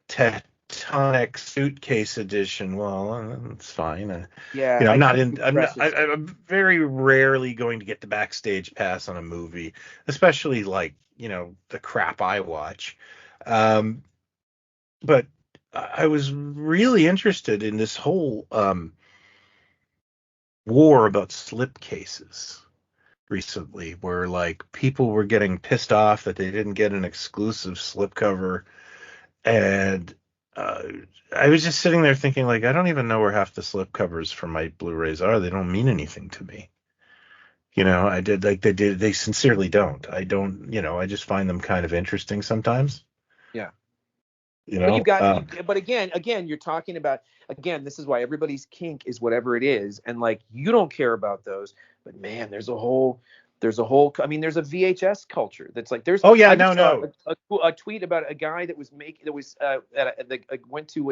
Tectonic Suitcase edition, well, it's fine. I I'm not keep in. I'm not. precious. I'm very rarely going to get the backstage pass on a movie, especially like the crap I watch. Um, but I was really interested in this whole war about slipcases recently, where like people were getting pissed off that they didn't get an exclusive slipcover, and uh, I was just sitting there thinking, like, I don't even know where half the slipcovers for my Blu-rays are. They don't mean anything to me. They sincerely don't. I don't, I just find them kind of interesting sometimes. Yeah. You But know, but again, you're talking about, again, this is why everybody's kink is whatever it is. And like, you don't care about those, but man, there's a whole, I mean, there's a VHS culture that's like, oh yeah, I no, just saw no. a tweet about a guy that was went to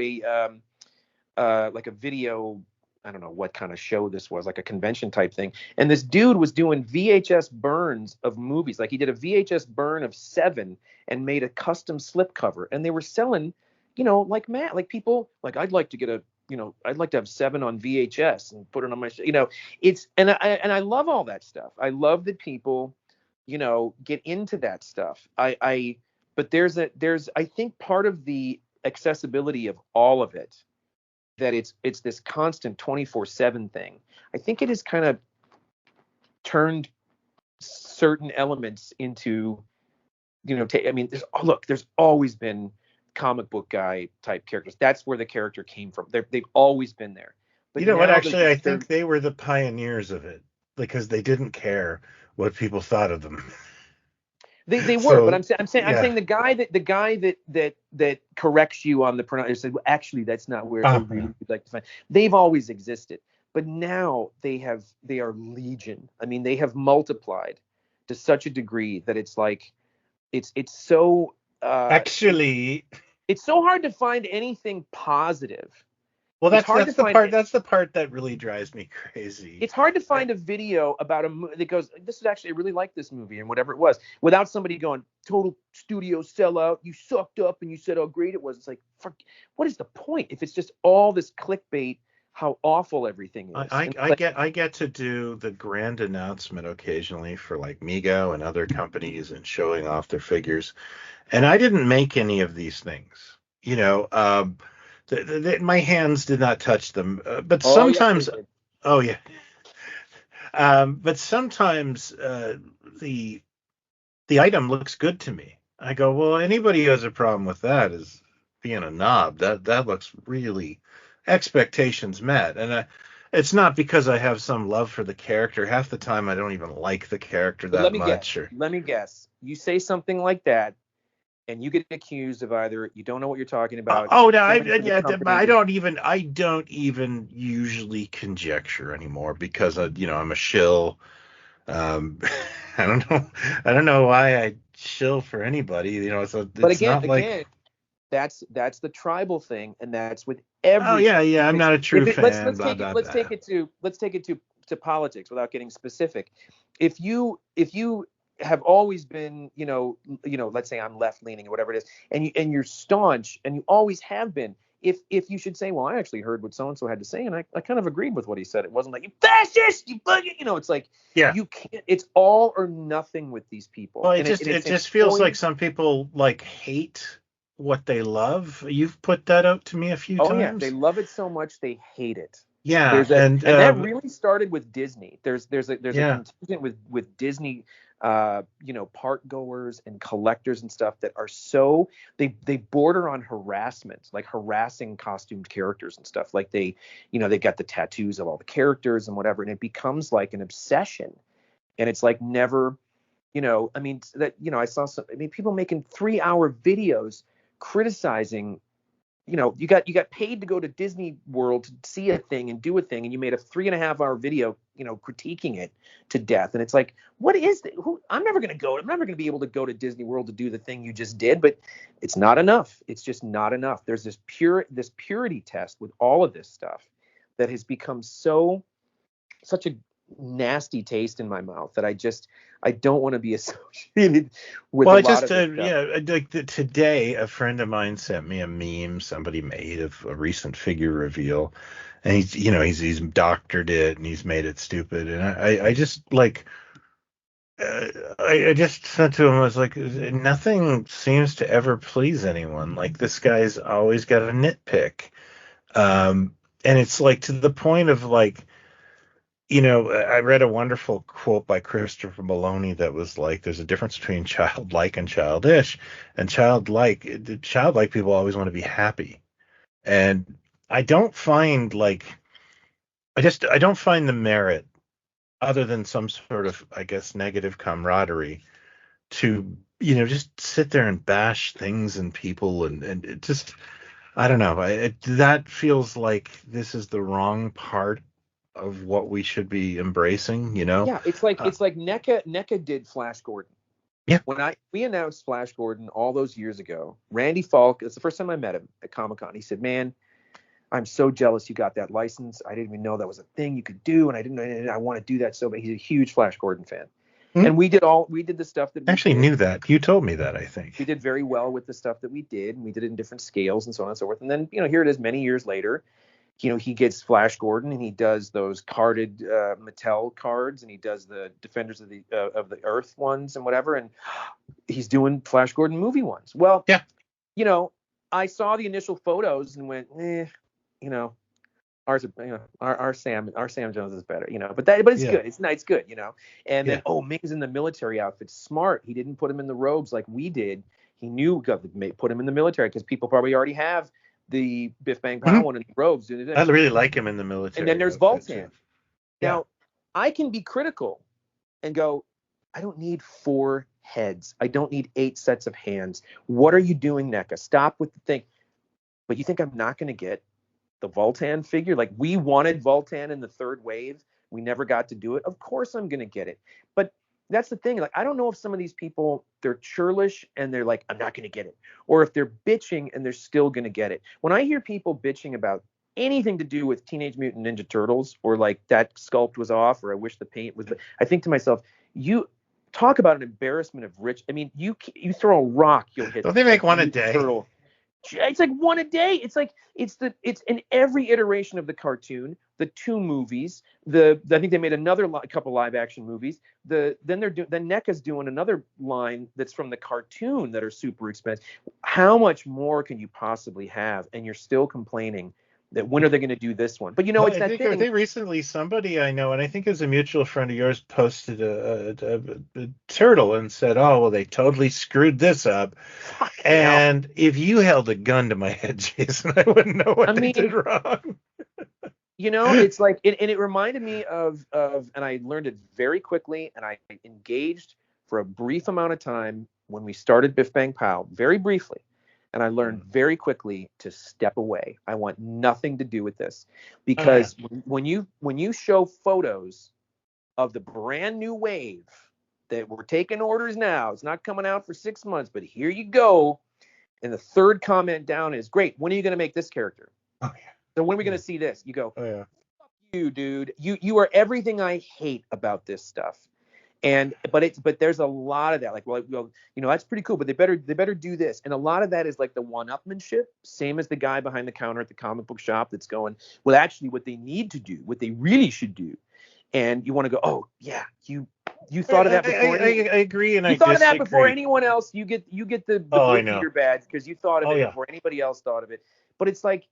like a video, I don't know what kind of show this was, like a convention type thing. And this dude was doing VHS burns of movies. Like he did a VHS burn of Seven and made a custom slipcover. And they were selling, like Matt, like people, like I'd like to get I'd like to have Seven on VHS and put it on my, it's, and I love all that stuff. I love that people, get into that stuff. But there's I think part of the accessibility of all of it, that it's this constant 24/7 thing. I think it has kind of turned certain elements into, I mean, there's always been comic book guy type characters. That's where the character came from. They've always been there. But You know what? now Actually, I think they were the pioneers of it because they didn't care what people thought of them. They were, So but I'm saying the guy that corrects you on the pronunciation said, well, actually, that's not where I really would like to find. They've always existed, but now they are legion. I mean, they have multiplied to such a degree that it's like it's so actually, it's so hard to find anything positive. well, It's hard to find. That's the part that really drives me crazy. It's hard to find a video about a movie that goes, this is actually, I really like this movie and whatever it was, without somebody going, total studio sellout, you sucked up and you said how great it was. It's like, fuck, what is the point if it's just all this clickbait, how awful everything is? I get to do the grand announcement occasionally for like Mego and other companies and showing off their figures, and I didn't make any of these things. My hands did not touch them, but sometimes, yes, oh yeah, but sometimes the item looks good to me. I go, well, anybody who has a problem with that is being a knob. That looks really expectations met, and it's not because I have some love for the character. Half the time, I don't even like the character but that much. Let me guess. You say something like that, and you get accused of either you don't know what you're talking about. Oh no, I don't even usually conjecture anymore because I'm a shill. Um, I don't know why I shill for anybody. But It's not like. that's the tribal thing, and that's with every. Oh yeah, I'm not a true fan. Let's take it to politics without getting specific. If you have always been, let's say I'm left leaning or whatever it is, and you're staunch, and you always have been. If you should say, well, I actually heard what so and so had to say, and I kind of agreed with what he said. It wasn't like, you fascist, you bug it, it's like, yeah, you can't. It's all or nothing with these people. Well, it just feels like some people like hate what they love. You've put that out to me a few Oh yeah, they times. love it so much they hate it. Yeah, There's a and and that really started with Disney. There's a yeah. contingent with Disney, park goers and collectors and stuff that are so they border on harassment, like harassing costumed characters and stuff. Like they got the tattoos of all the characters and whatever, and it becomes like an obsession. And it's like never, I mean I saw people making 3-hour videos criticizing. You got paid to go to Disney World to see a thing and do a thing, and you made a 3.5-hour video, critiquing it to death. And it's like, what is it? I'm never gonna go. I'm never gonna be able to go to Disney World to do the thing you just did. But it's not enough. It's just not enough. There's this purity test with all of this stuff that has become such a nasty taste in my mouth that I don't want to be associated with Well, a I lot just of this stuff. like today, a friend of mine sent me a meme somebody made of a recent figure reveal, and he's doctored it and he's made it stupid, and I just like. I just said to him, I was like, nothing seems to ever please anyone. Like this guy's always got a nitpick. And it's like to the point of like, I read a wonderful quote by Christopher Maloney that was like, there's a difference between childlike and childish, and childlike people always want to be happy. And I don't find like, I don't find the merit other than some sort of, I guess, negative camaraderie to, just sit there and bash things and people and it just, I don't know. That feels like this is the wrong part of what we should be embracing, Yeah, it's like Uh, it's like NECA did Flash Gordon. yeah. When we announced Flash Gordon all those years ago, Randy Falk, it's the first time I met him at Comic-Con. He said, "Man, I'm so jealous you got that license. I didn't even know that was a thing you could do, and I want to do that so bad." He's a huge Flash Gordon fan. Hmm? And we did the stuff that I we actually did. knew that. You told me that, I We think. did very well with the stuff that we did, and we did it in different scales and so on and so forth. And then, here it is many years later. He gets Flash Gordon and he does those carded Mattel cards, and he does the Defenders of the Earth ones and whatever, and he's doing Flash Gordon movie ones. Well, Yeah. I saw the initial photos and went, you know, ours, our Sam Jones is better, but it's Yeah. good. It's nice, it's good, And Yeah. then Ming's in the military outfit. Smart. He didn't put him in the robes like we did. He knew put him in the military because people probably already have the Biff Bang Pow Mhm. one in the robes. I really like him in the And then military there's outfit too. Voltan. Yeah. Now, I can be critical and go, I don't need 4 heads. I don't need 8 sets of hands. What are you doing, NECA? Stop with the thing. But you think I'm not going to get the Voltan figure? Like, we wanted Voltan in the third wave. We never got to do it. Of course I'm going to get it. But that's the thing. Like, I don't know if some of these people, they're churlish and they're like, I'm not going to get it. Or if they're bitching and they're still going to get it. When I hear people bitching about anything to do with Teenage Mutant Ninja Turtles, or like that sculpt was off, or I wish the paint was, I think to myself, you talk about an embarrassment of rich. I mean, you throw a rock, you'll hit Don't they a make one a mutant day? turtle. It's like one a day. It's like it's in every iteration of the cartoon, the 2 movies, I think they made another couple live action movies. Then NECA's doing another line that's from the cartoon that are super expensive. How much more can you possibly have? And you're still complaining that when are they going to do this one? But Well, it's that I thing. think recently somebody I know, and I think it was a mutual friend of yours, posted a turtle and said, "Oh, well, they totally screwed this up." Fucking hell. And if you held a gun to my head, Jason, I wouldn't know I what they did mean, wrong. it's like and it reminded me of and I learned it very quickly, and I engaged for a brief amount of time when we started Biff Bang Pow, very briefly, and I learned very quickly to step away. I want nothing to do with this, Oh yeah. because when you show photos of the brand new wave that we're taking orders now, it's not coming out for 6 months, but here you go, and the third comment down is, great, when are you going to make this character? Oh yeah. So when are we going Yeah. to see this? You go, Oh yeah. you, dude. You are everything I hate about this stuff. But there's a lot of that. Like, well, that's pretty cool, but they better do this. And a lot of that is like the one-upmanship, same as the guy behind the counter at the comic book shop that's going, well, actually, what they need to do, what they really should do. And you want to go, oh yeah, you You thought of that before. I agree, and You I thought of that before disagree. anyone else. You get the Oh, I Blue know. Peter badge because you thought of Oh, it yeah. before anybody else thought of it. But it's like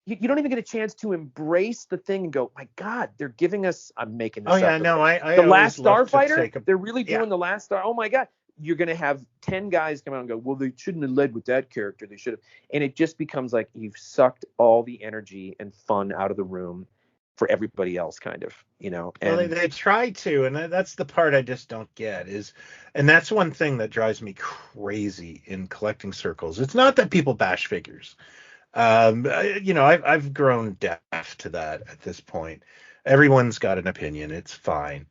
you don't even get a chance to embrace the thing and go, my God, they're giving us. I'm making Oh, this yeah. up. No, I The always Last love to Starfighter. take a. They're really Yeah. doing the Last Star. Oh my God. You're gonna have 10 guys come out and go, well, they shouldn't have led with that character. They should have. And it just becomes like you've sucked all the energy and fun out of the room for everybody else, kind of, Well, And they try to, and that's the part I just don't get and that's one thing that drives me crazy in collecting circles. It's not that people bash figures. I've grown deaf to that at this point. Everyone's got an opinion. It's fine.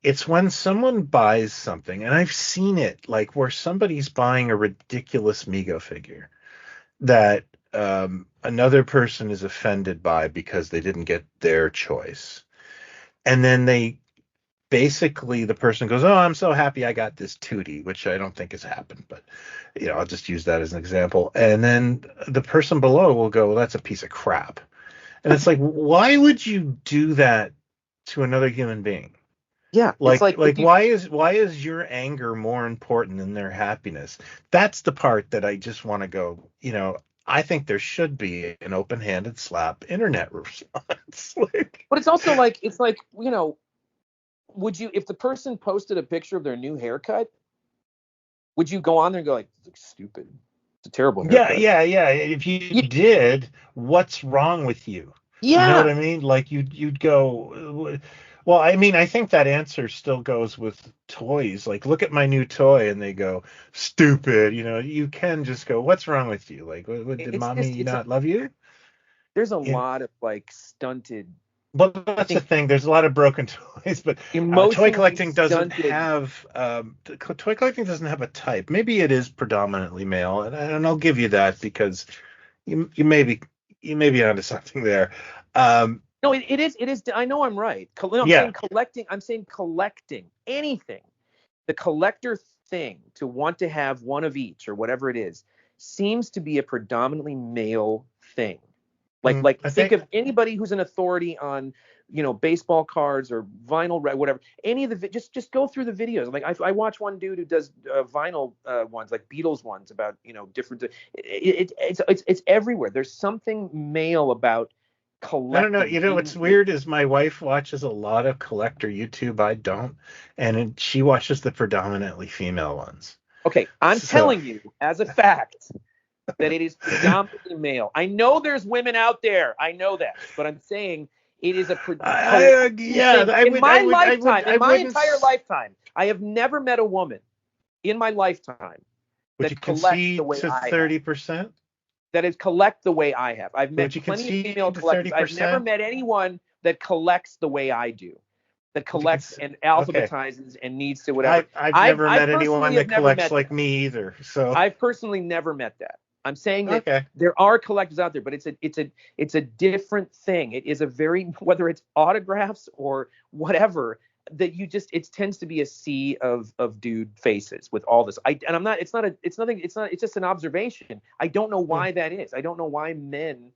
It's when someone buys something, and I've seen it, like where somebody's buying a ridiculous Mego figure that another person is offended by because they didn't get their choice. And then basically the person goes, "Oh, I'm so happy I got this Tootie," which I don't think has happened, but I'll just use that as an example. And then the person below will go, "Well, that's a piece of crap." And it's like, why would you do that to another human being? yeah, it's like if you Why is your anger more important than their happiness? That's the part that I just want to go, I think there should be an open-handed slap internet response. Like, but it's also like would you, if the person posted a picture of their new haircut, would you go on there and go like, this looks stupid? It's a terrible yeah, haircut. yeah, yeah. If you Yeah, did, what's wrong with you? You know what yeah. I mean? Like you'd go, well, I mean, I think that answer still goes with toys. Like, look at my new toy, and they go, stupid. You can just go, what's wrong with you? Like, did It's just mommy not love you? there's a You lot of like stunted, Well, I that's the think, thing. There's a lot of broken toys, but toy emotionally collecting doesn't stunted. have toy collecting doesn't have a type. Maybe it is predominantly male, and I'll give you that because you may be onto something there. Um, No, it is. I know I'm right. No, I'm yeah, saying collecting. I'm saying collecting anything. The collector thing, to want to have one of each or whatever it is, seems to be a predominantly male thing. Like I think think of anybody who's an authority on baseball cards or vinyl, whatever. Any of the just go through the videos. Like I watch one dude who does vinyl ones, like Beatles ones, about different. It's everywhere. There's something male about I don't know. collecting. What's weird is my wife watches a lot of collector YouTube. I don't, and she watches the predominantly female ones. Okay, I'm So telling you as a fact that it is predominantly male. I know there's women out there. I know that, but I'm saying it is a collecting yeah, thing. I In would, I my would, I would, lifetime, I in my wouldn't. entire lifetime, I have never met a woman in my lifetime Would you that collects the concede way to I have. 30%? That is collect the way I have. I've Would met you plenty of female concede to collectors. I've never 30%? met anyone that collects the way I do. That Would you collects concede? and Okay. alphabetizes and needs to whatever. I've I never I met anyone personally have that never collects met like that. me either. So, I've personally never met that. I'm saying that okay. there are collectors out there, but it's a different thing. It is a very, whether it's autographs or whatever, that you just, it tends to be a sea of dude faces with all this. And I'm not, it's not a, it's nothing, it's not, it's just an observation. I don't know Yeah. why that is. I don't know why men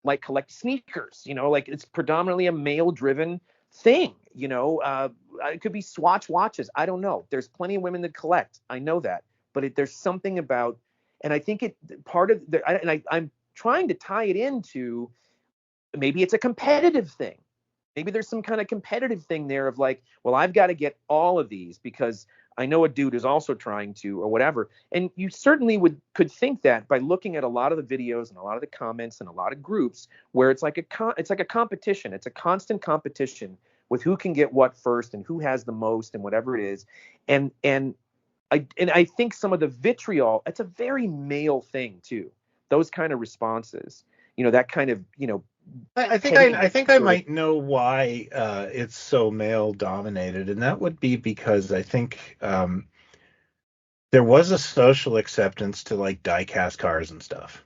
like collect sneakers, like it's predominantly a male driven thing, it could be Swatch watches. I don't know. There's plenty of women that collect. I know that, but there's something about, and I think part of the, I'm trying to tie it into, maybe it's a competitive thing. Maybe there's some kind of competitive thing there of like, well, I've got to get all of these because I know a dude is also trying to, or whatever. And you certainly could think that by looking at a lot of the videos and a lot of the comments and a lot of groups where it's like a competition. It's a constant competition with who can get what first and who has the most and whatever it is. And I think some of the vitriol, it's a very male thing too. Those kind of responses, that kind of, I think I sort of. might know why it's so male dominated, and that would be because I think there was a social acceptance to like die-cast cars and stuff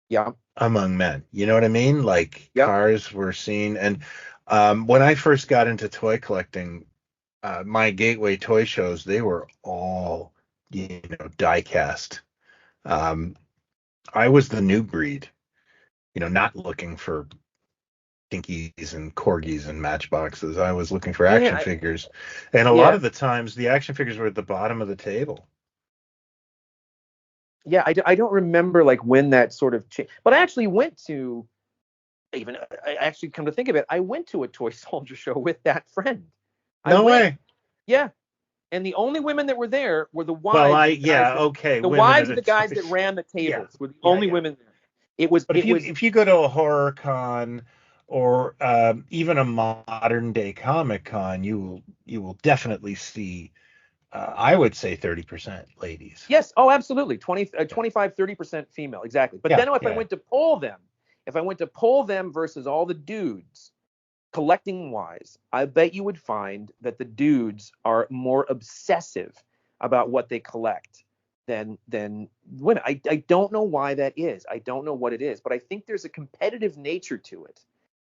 Yeah. among men. You know what I mean? Like Yep. cars were seen, and when I first got into toy collecting, my gateway toy shows, they were all, die cast. Um, I was the new breed, not looking for Dinkies and Corgis and Matchboxes. I was looking for Yeah, action figures, and a lot yeah, of the times the action figures were at the bottom of the table. yeah. I don't remember like when that sort of changed, but I actually went to even. I actually come to think of it, I went to a toy soldier show with that friend. I No went, way. yeah. And the only women that were there were the Well, wives of the guys that okay, the women at wives of a the guys toy. that ran the Yeah, tables were the yeah, only yeah. women there. It was But it was if you go to a horror con or even a modern day comic con, you will definitely see. I would say 30% ladies. yes, oh absolutely. 20 Yeah, 25 30% female, exactly. But yeah, then if I yeah. went to poll them, if I went to poll them versus all the dudes, collecting wise, I bet you would find that the dudes are more obsessive about what they collect than women. I don't know why that is. I don't know what it is, but I think there's a competitive nature to it.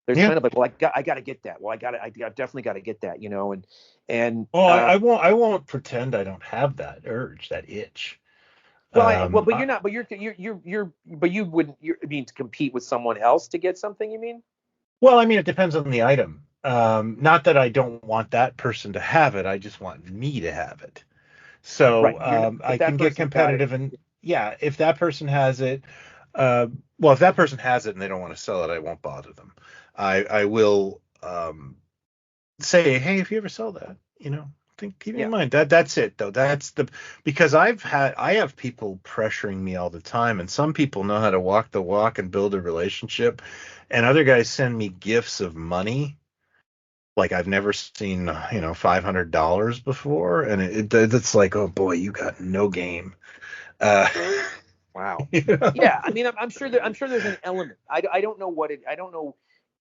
There's Yeah. kind of like, well, I got to get that. Well, I definitely got to get that, you know. And Well, I won't pretend I don't have that urge, that itch. well, but I, you're not. But but you wouldn't. I mean, to compete with someone else to get something. You mean? well, I mean, it depends on the item. Not that I don't want that person to have it. I just want me to have it. Right. So You're not, if I that can get person's got it. competitive, and yeah, if that person has it, uh, well, if that person has it and they don't want to sell it, I won't bother them. I will say, hey, if you ever sell that, keep me in Yeah. mind. That's it though. Because I have people pressuring me all the time, and some people know how to walk the walk and build a relationship, and other guys send me gifts of money like I've never seen, $500 before, and it's like, oh boy, you got no game. Uh, Wow. you know? Yeah, I mean, I'm sure there's an element. I don't know what it I don't know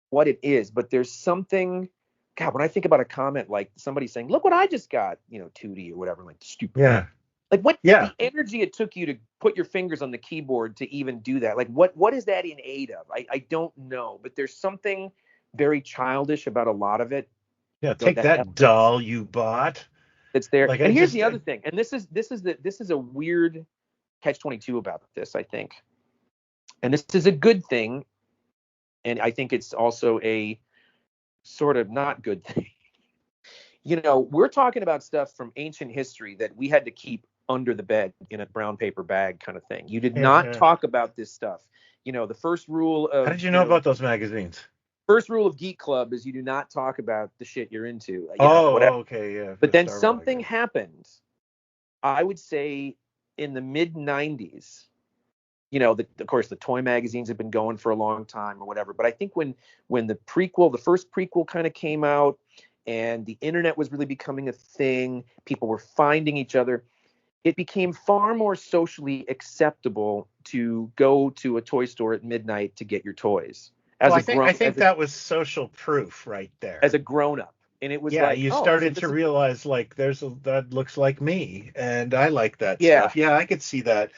what it is, but there's something. God, when I think about a comment like somebody saying, "Look what I just got," 2D or whatever, like stupid. Yeah, Like what yeah. the energy it took you to put your fingers on the keyboard to even do that. Like what is that in aid of? I don't know, but there's something very childish about a lot of it. Yeah, Though take that that element doll you bought. that's there. Like And here's the other thing, and this is a weird catch 22 about this, I think. And this is a good thing, and I think it's also a sort of not good thing. We're talking about stuff from ancient history that we had to keep under the bed in a brown paper bag kind of thing. You did yeah, not yeah. talk about this stuff. The first rule How of, did you know about those magazines? first rule of Geek Club is you do not talk about the shit you're into, whatever. Okay, yeah, for But the then Star Wars, I something guess. happened, I would say in the mid 90s. Of course, the toy magazines have been going for a long time or whatever. But I think when the first prequel kind of came out, and the internet was really becoming a thing, people were finding each other. It became far more socially acceptable to go to a toy store at midnight to get your toys Well, as a I grown think that was social proof right as there. a grown up, and it was Yeah, like, you oh, so started to this is realize like that looks like me, and I like that yeah, stuff. Yeah, I could see that.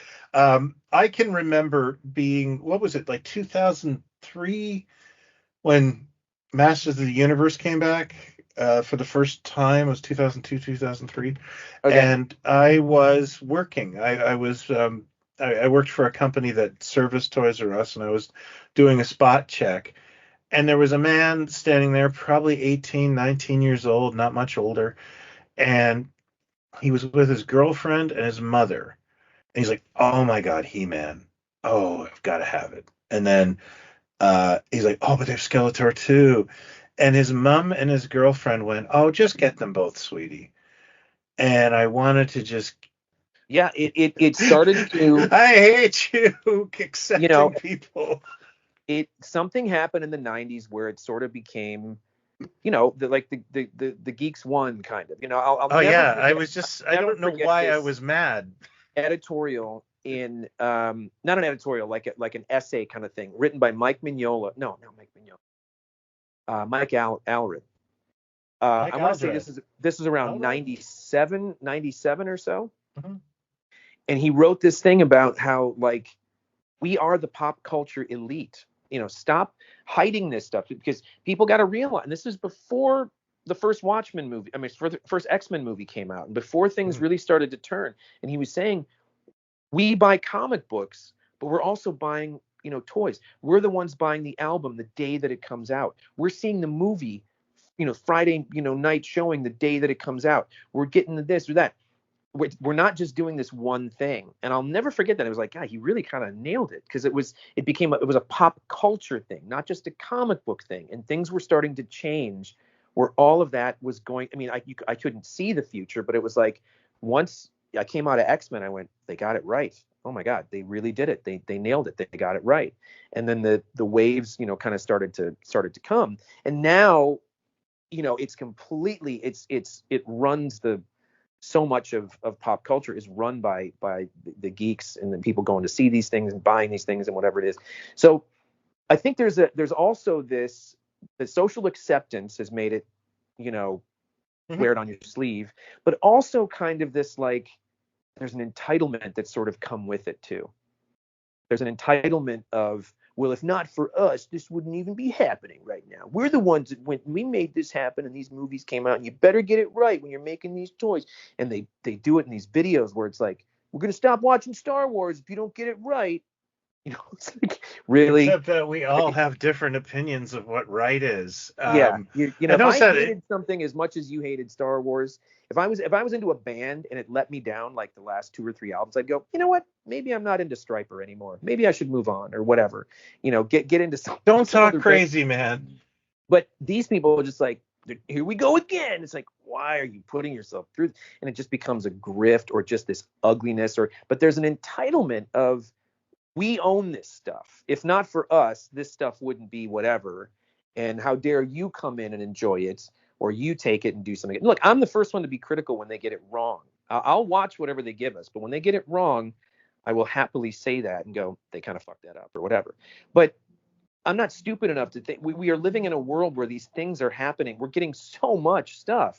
I can remember being, what was it, like 2003 when Masters of the Universe came back for the first time. It was 2002, 2003, okay, and I was working. I worked for a company that serviced Toys R Us, and I was doing a spot check, and there was a man standing there, probably 18, 19 years old, not much older, and he was with his girlfriend and his mother. And he's like, "Oh my God, He-Man! Oh, I've got to have it." And then he's like, "Oh, but there's Skeletor too." And his mom and his girlfriend went, "Oh, just get them both, sweetie." And I wanted to just, yeah, it started to, I hate you you know accepting people. it something happened in the 90s where it sort of became, the geeks won kind of. I'll Oh never yeah, forget. I Never don't know forget why I this was mad. editorial in, not an editorial, like an essay kind of thing, written by Mike Mignola. No, not Mike Mignola. Mike Allred. I Mike want to say Aldred. this is around Aldred? 97 or so. Mhm. And he wrote this thing about how, like, we are the pop culture elite. Stop hiding this stuff, because people got to realize. And this is before the first Watchmen movie. I mean, for the first X-Men movie came out, and before things Mhm. really started to turn. And he was saying, we buy comic books, but we're also buying toys. We're the ones buying the album the day that it comes out. We're seeing the movie, Friday, night showing the day that it comes out. We're getting this or that. We're not just doing this one thing. And I'll never forget that. It was like, God, he really kind of nailed it, because it was a pop culture thing, not just a comic book thing. And things were starting to change where all of that was going. I mean, I couldn't see the future, but it was like, once I came out of X-Men, I went, they got it right. Oh my God, they really did it. They nailed it. They got it right. And then the waves, kind of started to come. And now, it's completely, it runs so much of pop culture is run by the geeks and the people going to see these things and buying these things and whatever it is. So I think there's also this, the social acceptance has made it, wear it on your sleeve, but also kind of this, like, there's an entitlement that's sort of come with it too. There's an entitlement of, well, if not for us, this wouldn't even be happening right now. We're the ones that we made this happen, and these movies came out, and you better get it right when you're making these toys. And they do it in these videos where it's like, we're going to stop watching Star Wars if you don't get it right. It's like, really? Except that we all have different opinions of what right is. Yeah, if I said hated something as much as you hated Star Wars, if I was into a band and it let me down like the last 2 or 3 albums, I'd go, you know what? Maybe I'm not into Striper anymore. Maybe I should move on or whatever. Get into something. Don't talk crazy, man. But these people are just like, here we go again. It's like, why are you putting yourself through? And it just becomes a grift or just this ugliness. But there's an entitlement of, we own this stuff. If not for us, this stuff wouldn't be whatever. And how dare you come in and enjoy it, or you take it and do something. Look, I'm the first one to be critical when they get it wrong. I'll watch whatever they give us, but when they get it wrong, I will happily say that and go, they kind of fucked that up or whatever. But I'm not stupid enough to think we are living in a world where these things are happening. We're getting so much stuff.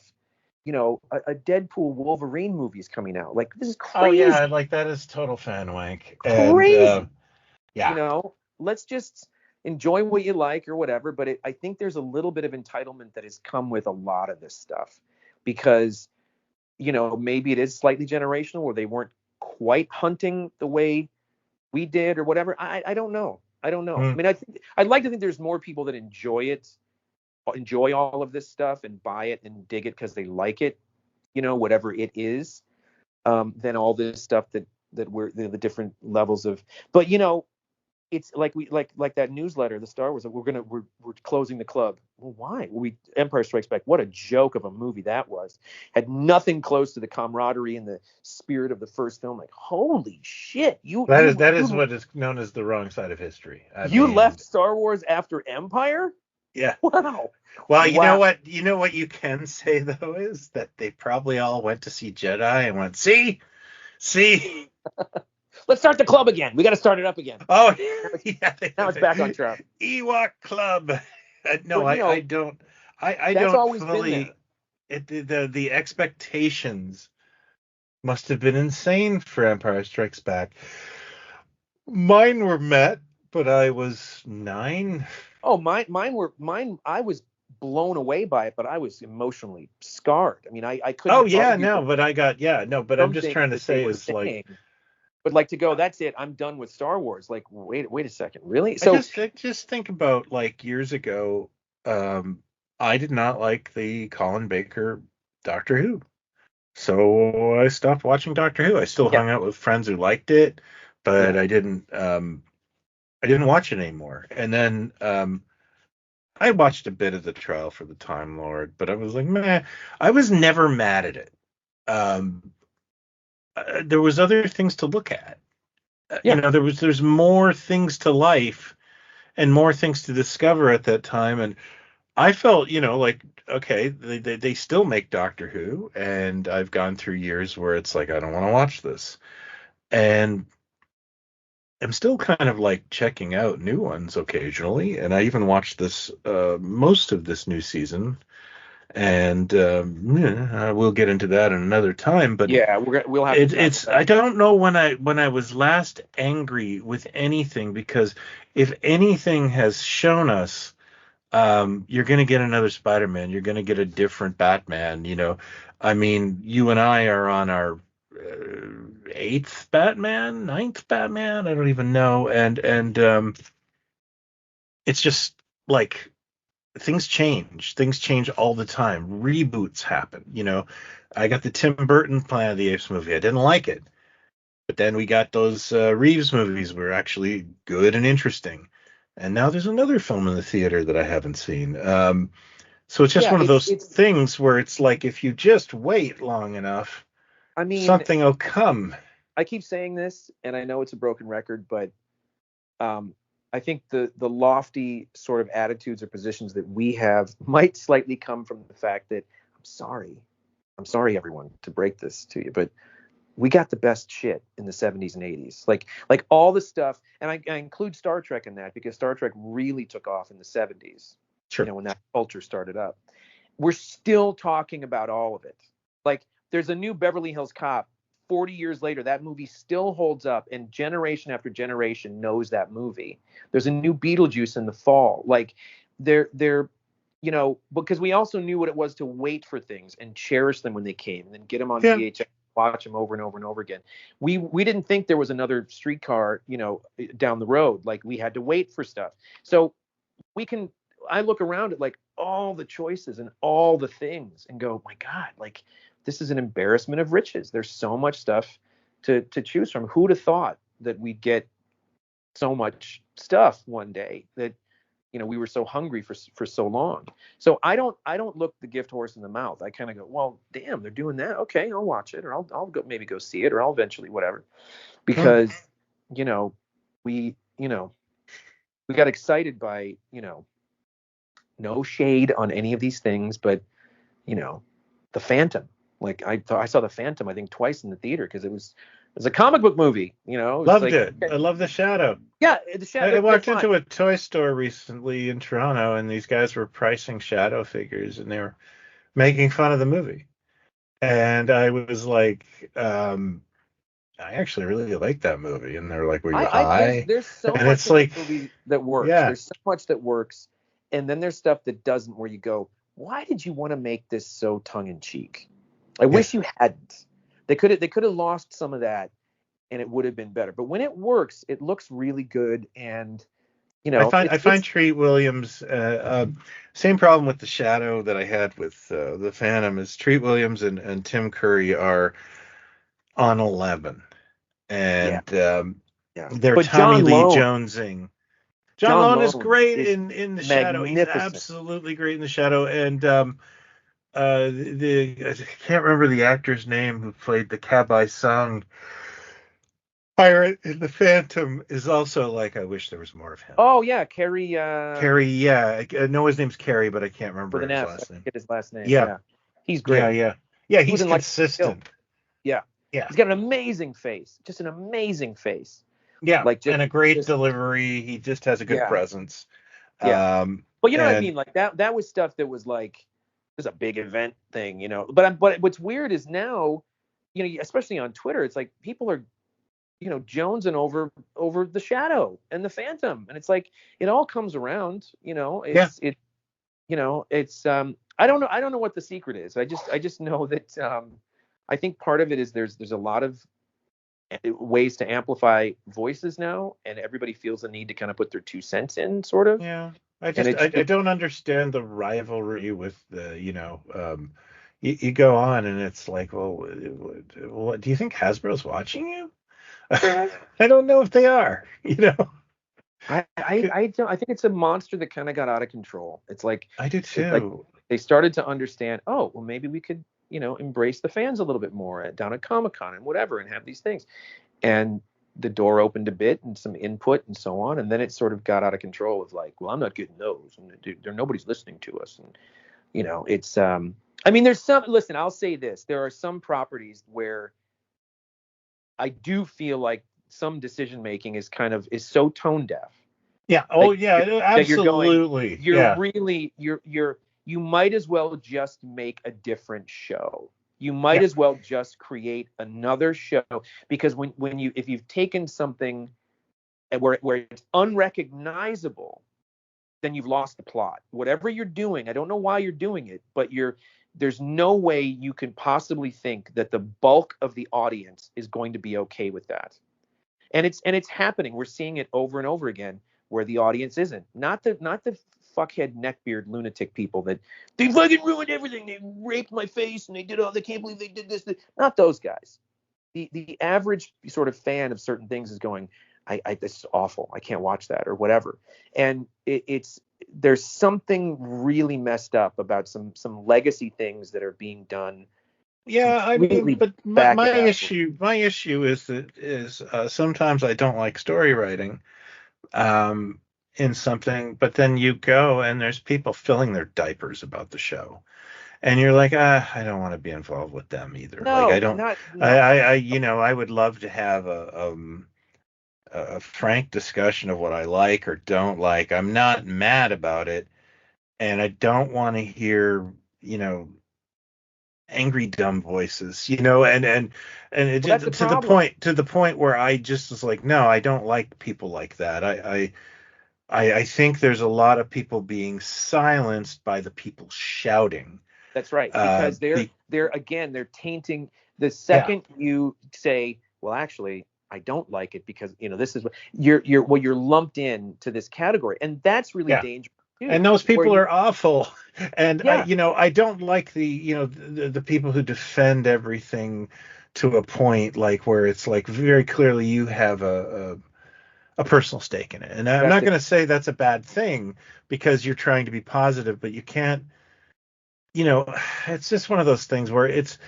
A Deadpool Wolverine movie is coming out. Like, this is crazy. Oh yeah, like, that is total fan wank. Crazy. And, yeah. Let's just enjoy what you like or whatever. But I think there's a little bit of entitlement that has come with a lot of this stuff, because, maybe it is slightly generational, or they weren't quite hunting the way we did or whatever. I don't know. I mean, I'd like to think there's more people that enjoy all of this stuff and buy it and dig it because they like it, whatever it is, than all this stuff that we're the different levels of. But it's like like that newsletter, the Star Wars, we're closing the club. Well, why? Empire Strikes Back, what a joke of a movie that was. Had nothing close to the camaraderie and the spirit of the first film. Like, holy shit, that is what is known as the wrong side of history. You left Star Wars after Empire? Yeah. Wow. Well, you know what you can say though is that they probably all went to see Jedi and went, see. Let's start the club again. We got to start it up again. Oh, yeah. Now it's back on track. Ewok Club. No, I don't. I that's don't always fully. The expectations must have been insane for Empire Strikes Back. Mine were met, but I was 9. Oh, mine. I was blown away by it, but I was emotionally scarred. I mean, I couldn't. Oh yeah, no, but I'm just trying to say is like. But like, to go, that's it, I'm done with Star Wars. Like, wait a second, really? So just think about, like, years ago, I did not like the Colin Baker Doctor Who, so I stopped watching Doctor Who. I still hung out with friends who liked it, but I didn't watch it anymore. And then I watched a bit of the Trial for the Time Lord, but I was like, meh. I was never mad at it. There was other things to look at. There's more things to life and more things to discover at that time. And I felt, like, okay, they still make Doctor Who, and I've gone through years where it's like, I don't want to watch this. And I'm still kind of like checking out new ones occasionally. And I even watched this, most of this new season. And we'll get into that in another time. But yeah, we'll have. It's I don't know when I was last angry with anything, because if anything has shown us, you're going to get another Spider-Man, you're going to get a different Batman. I mean, you and I are on our eighth Batman, ninth Batman, I don't even know, and it's just like things change all the time. Reboots happen, I got the Tim Burton Planet of the Apes movie. I didn't like it, but then we got those Reeves movies were actually good and interesting, and now there's another film in the theater that I haven't seen. So it's just Yeah, one of those it's things where it's like if you just wait long enough, I mean, something will come. I keep saying this, and I know it's a broken record, but um, I think the lofty sort of attitudes or positions that we have might slightly come from the fact that I'm sorry, everyone, to break this to you, but we got the best shit in the 70s and 80s. Like all the stuff, and I include Star Trek in that because Star Trek really took off in the 70s. Sure. When that culture started up. We're still talking about all of it. Like there's a new Beverly Hills Cop 40 years later. That movie still holds up, and generation after generation knows that movie. There's a new Beetlejuice in the fall. Like they're because we also knew what it was to wait for things and cherish them when they came and then get them on Yeah. VHS, watch them over and over and over again. We didn't think there was another streetcar, down the road. Like we had to wait for stuff. So I look around at like all the choices and all the things and go, my God, like this is an embarrassment of riches. There's so much stuff to choose from. Who'd have thought that we'd get so much stuff one day that we were so hungry for so long. So I don't look the gift horse in the mouth. I kind of go, well, damn, they're doing that. Okay, I'll watch it, or I'll go maybe go see it, or I'll eventually whatever, because we we got excited by no shade on any of these things, but the Phantom. Like I saw the Phantom I think twice in the theater because it was a comic book movie. It's Loved like, it. okay, I love the Shadow. yeah, the I Shadow. They're walked fine. into a toy store recently in Toronto, and these guys were pricing Shadow figures, and they were making fun of the movie. And I was like, I actually really like that movie. And they're like, were you I high? there's so And much it's in that like, movie that works. yeah, There's so much that works, and then there's stuff that doesn't. Where you go, why did you want to make this so tongue in cheek? I yeah. wish you hadn't. They could have lost some of that, and it would have been better. But when it works, it looks really good, and I find Treat Williams, same problem with the Shadow that I had with the Phantom is Treat Williams and Tim Curry are on 11, yeah, and yeah. they're But Tommy John Lee Lone, Jonesing. John John Lone is Lone great is in the Shadow. He's magnificent. absolutely great in the Shadow, and I can't remember the actor's name who played the Kabai Song pirate in the Phantom is also like I wish there was more of him. Oh yeah, Kerry Carrie, yeah, I know his name's Carrie, but I can't with remember an his F. I last name. forget his last name. Yeah, Yeah, he's yeah, great. yeah, yeah. He was He's in like Hill. consistent. Yeah, Yeah, he's got an amazing face, just an amazing face. yeah, Like and a great just delivery. He just has a good yeah, presence. yeah. But you know what I And mean? Like that was stuff that was like it was a big event thing. But what's weird is now, especially on Twitter, it's like people are jonesing over the Shadow and the Phantom, and it's like it all comes around. yeah, It's I don't know what the secret is. I just know that I think part of it is there's a lot of ways to amplify voices now, and everybody feels the need to kind of put their 2 cents in, sort of. yeah. And I don't understand the rivalry with the you go on and it's like, well, what do you think Hasbro's watching you? I don't know if they are, I think it's a monster that kind of got out of control. I do It's like too. they started to understand, oh, well, maybe we could, embrace the fans a little bit more down at Comic-Con and whatever, and have these things. And the door opened a bit and some input and so on. And then it sort of got out of control of like, well, I'm not getting those. And nobody's listening to us. And, it's, I mean, listen, I'll say this. There are some properties where I do feel like some decision making is so tone deaf Yeah. that Oh, yeah. you're going, Absolutely. you're Yeah. really, you might as well just make a different show. You might Yeah. as well just create another show, because if you've taken something where it's unrecognizable, then you've lost the plot. Whatever you're doing, I don't know why you're doing it, but there's no way you can possibly think that the bulk of the audience is going to be okay with that. And it's happening. We're seeing it over and over again where the audience isn't. Not the fuckhead neckbeard lunatic people that they fucking ruined everything. They raped my face and they did all. They can't believe they did this. Not those guys. The average sort of fan of certain things is going, I this is awful. I can't watch that or whatever. And it's there's something really messed up about some legacy things that are being done. Yeah, I mean, but back my at issue is sometimes I don't like story writing in something, but then you go and there's people filling their diapers about the show, and you're like, I don't want to be involved with them either. Like, I No, don't, not no. I would love to have a frank discussion of what I like or don't like. I'm not mad about it, and I don't want to hear, angry dumb voices, and it Well, that's just the problem. to the point where I just was like, no, I don't like people like that. I think there's a lot of people being silenced by the people shouting. That's right, Uh, because be, they're tainting. The yeah, second you say, well, actually, I don't like it because this is what you're lumped in to this category, and that's really yeah. dangerous too. And those Where people are awful. And yeah, I don't like the people who defend everything to a point like where it's like very clearly you have a personal stake in it. And I'm not vested. going to say that's a bad thing because you're trying to be positive, but you can't, it's just one of those things where it's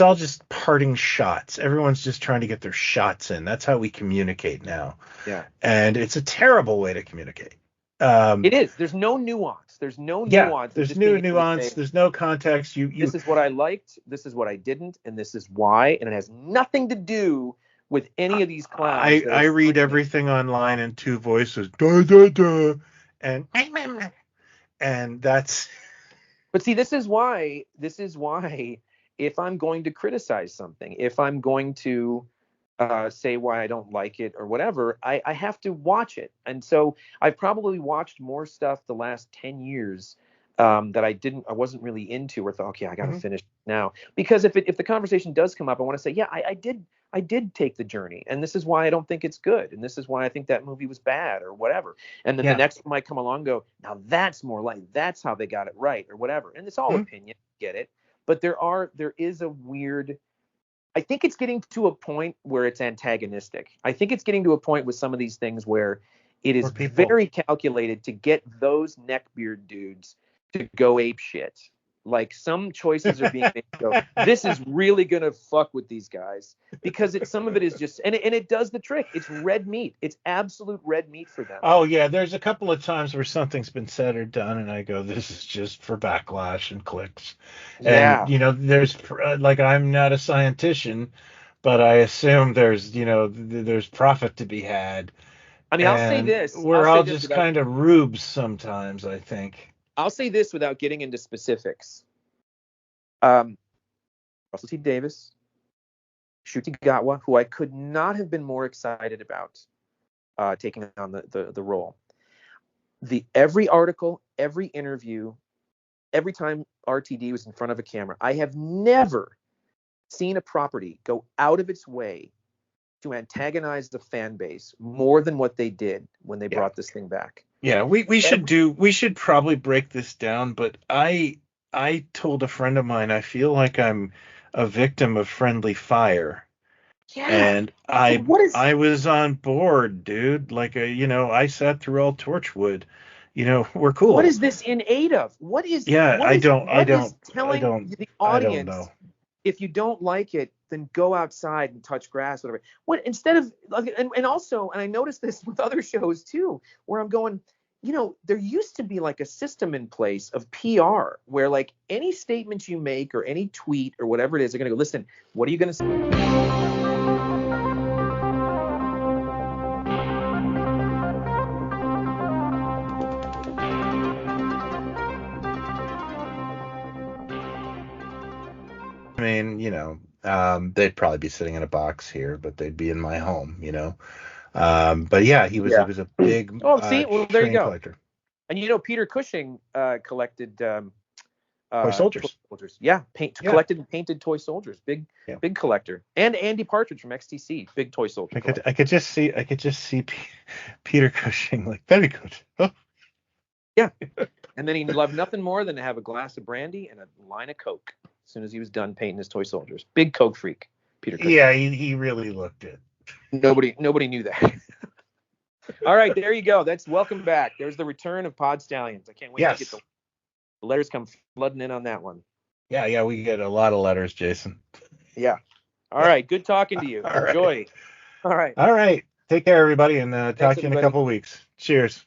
all just parting shots. Everyone's just trying to get their shots in. That's how we communicate now. Yeah, And it's a terrible way to communicate. it is. There's no nuance. There's no Yeah, nuance of there's just being no able to nuance, say, there's no context. this is what I liked, this is what I didn't, and this is why, and it has nothing to do with any of these clowns that I are read screaming. everything online in two voices, da, da, da, and that's But see, this is why if I'm going to criticize something, if I'm going to say why I don't like it or whatever, I have to watch it. And so I've probably watched more stuff the last 10 years that I wasn't really into, or thought, okay, I got to Mhm. finish now. Because if the conversation does come up, I want to say, yeah, I did take the journey, and this is why I don't think it's good, and this is why I think that movie was bad, or whatever. And then the Yeah. next one might come along, and go, now that's more like that's how they got it right, or whatever. And it's all Mhm. opinion, get it? But there is a weird. I think it's getting to a point where it's antagonistic. I think it's getting to a point with some of these things where it is Where people very calculated to get those neckbeard dudes to go ape shit. Like some choices are being made to go, this is really gonna fuck with these guys because some of it is just and it does the trick. It's red meat. It's absolute red meat for them. Oh yeah, there's a couple of times where something's been said or done, and I go, "This is just for backlash and clicks." And Yeah. there's like I'm not a scientist, but I assume there's there's profit to be had, I mean, I'll say and this. we're all just kind of rubes sometimes, I think. I'll say this without getting into specifics. Um, Russell T. Davis, Shuti Gatwa, who I could not have been more excited about taking on the role. Every article, every interview, every time RTD was in front of a camera, I have never seen a property go out of its way to antagonize the fan base more than what they did when they Yeah. brought this thing back. Yeah, we should probably break this down, but I told a friend of mine I feel like I'm a victim of friendly fire. Yeah. And What is I was on board, dude. Like I sat through all Torchwood. We're what cool. is this in aid of? What is Yeah, what is what is telling the I don't know. audience if you don't like it, then go outside and touch grass, whatever. What instead of and also, and I noticed this with other shows too, where I'm going, there used to be like a system in place of PR where like any statement you make or any tweet or whatever it is, they're gonna go, listen, what are you gonna say? I mean, they'd probably be sitting in a box here, but they'd be in my home. But yeah, he Yeah. was a big Oh, see, well, there you train go. collector. And Peter Cushing collected Toy soldiers. Yeah, Yeah. collected and painted toy soldiers. Big Yeah. big collector. And Andy Partridge from XTC, big toy soldier. I could just see Peter Cushing like, very good. Oh. Yeah. And then he loved nothing more than to have a glass of brandy and a line of Coke as soon as he was done painting his toy soldiers. Big Coke freak, Peter Cushing. Yeah, he really looked it. Nobody knew that. All right, there you go. That's welcome back. There's the return of Pod Stallions. I can't wait to get the letters come flooding in on that one. Yeah, we get a lot of letters, Jason. Yeah. All right, good talking to you. Enjoy. All right. Take care, everybody, and talk to you in a couple of weeks. Cheers.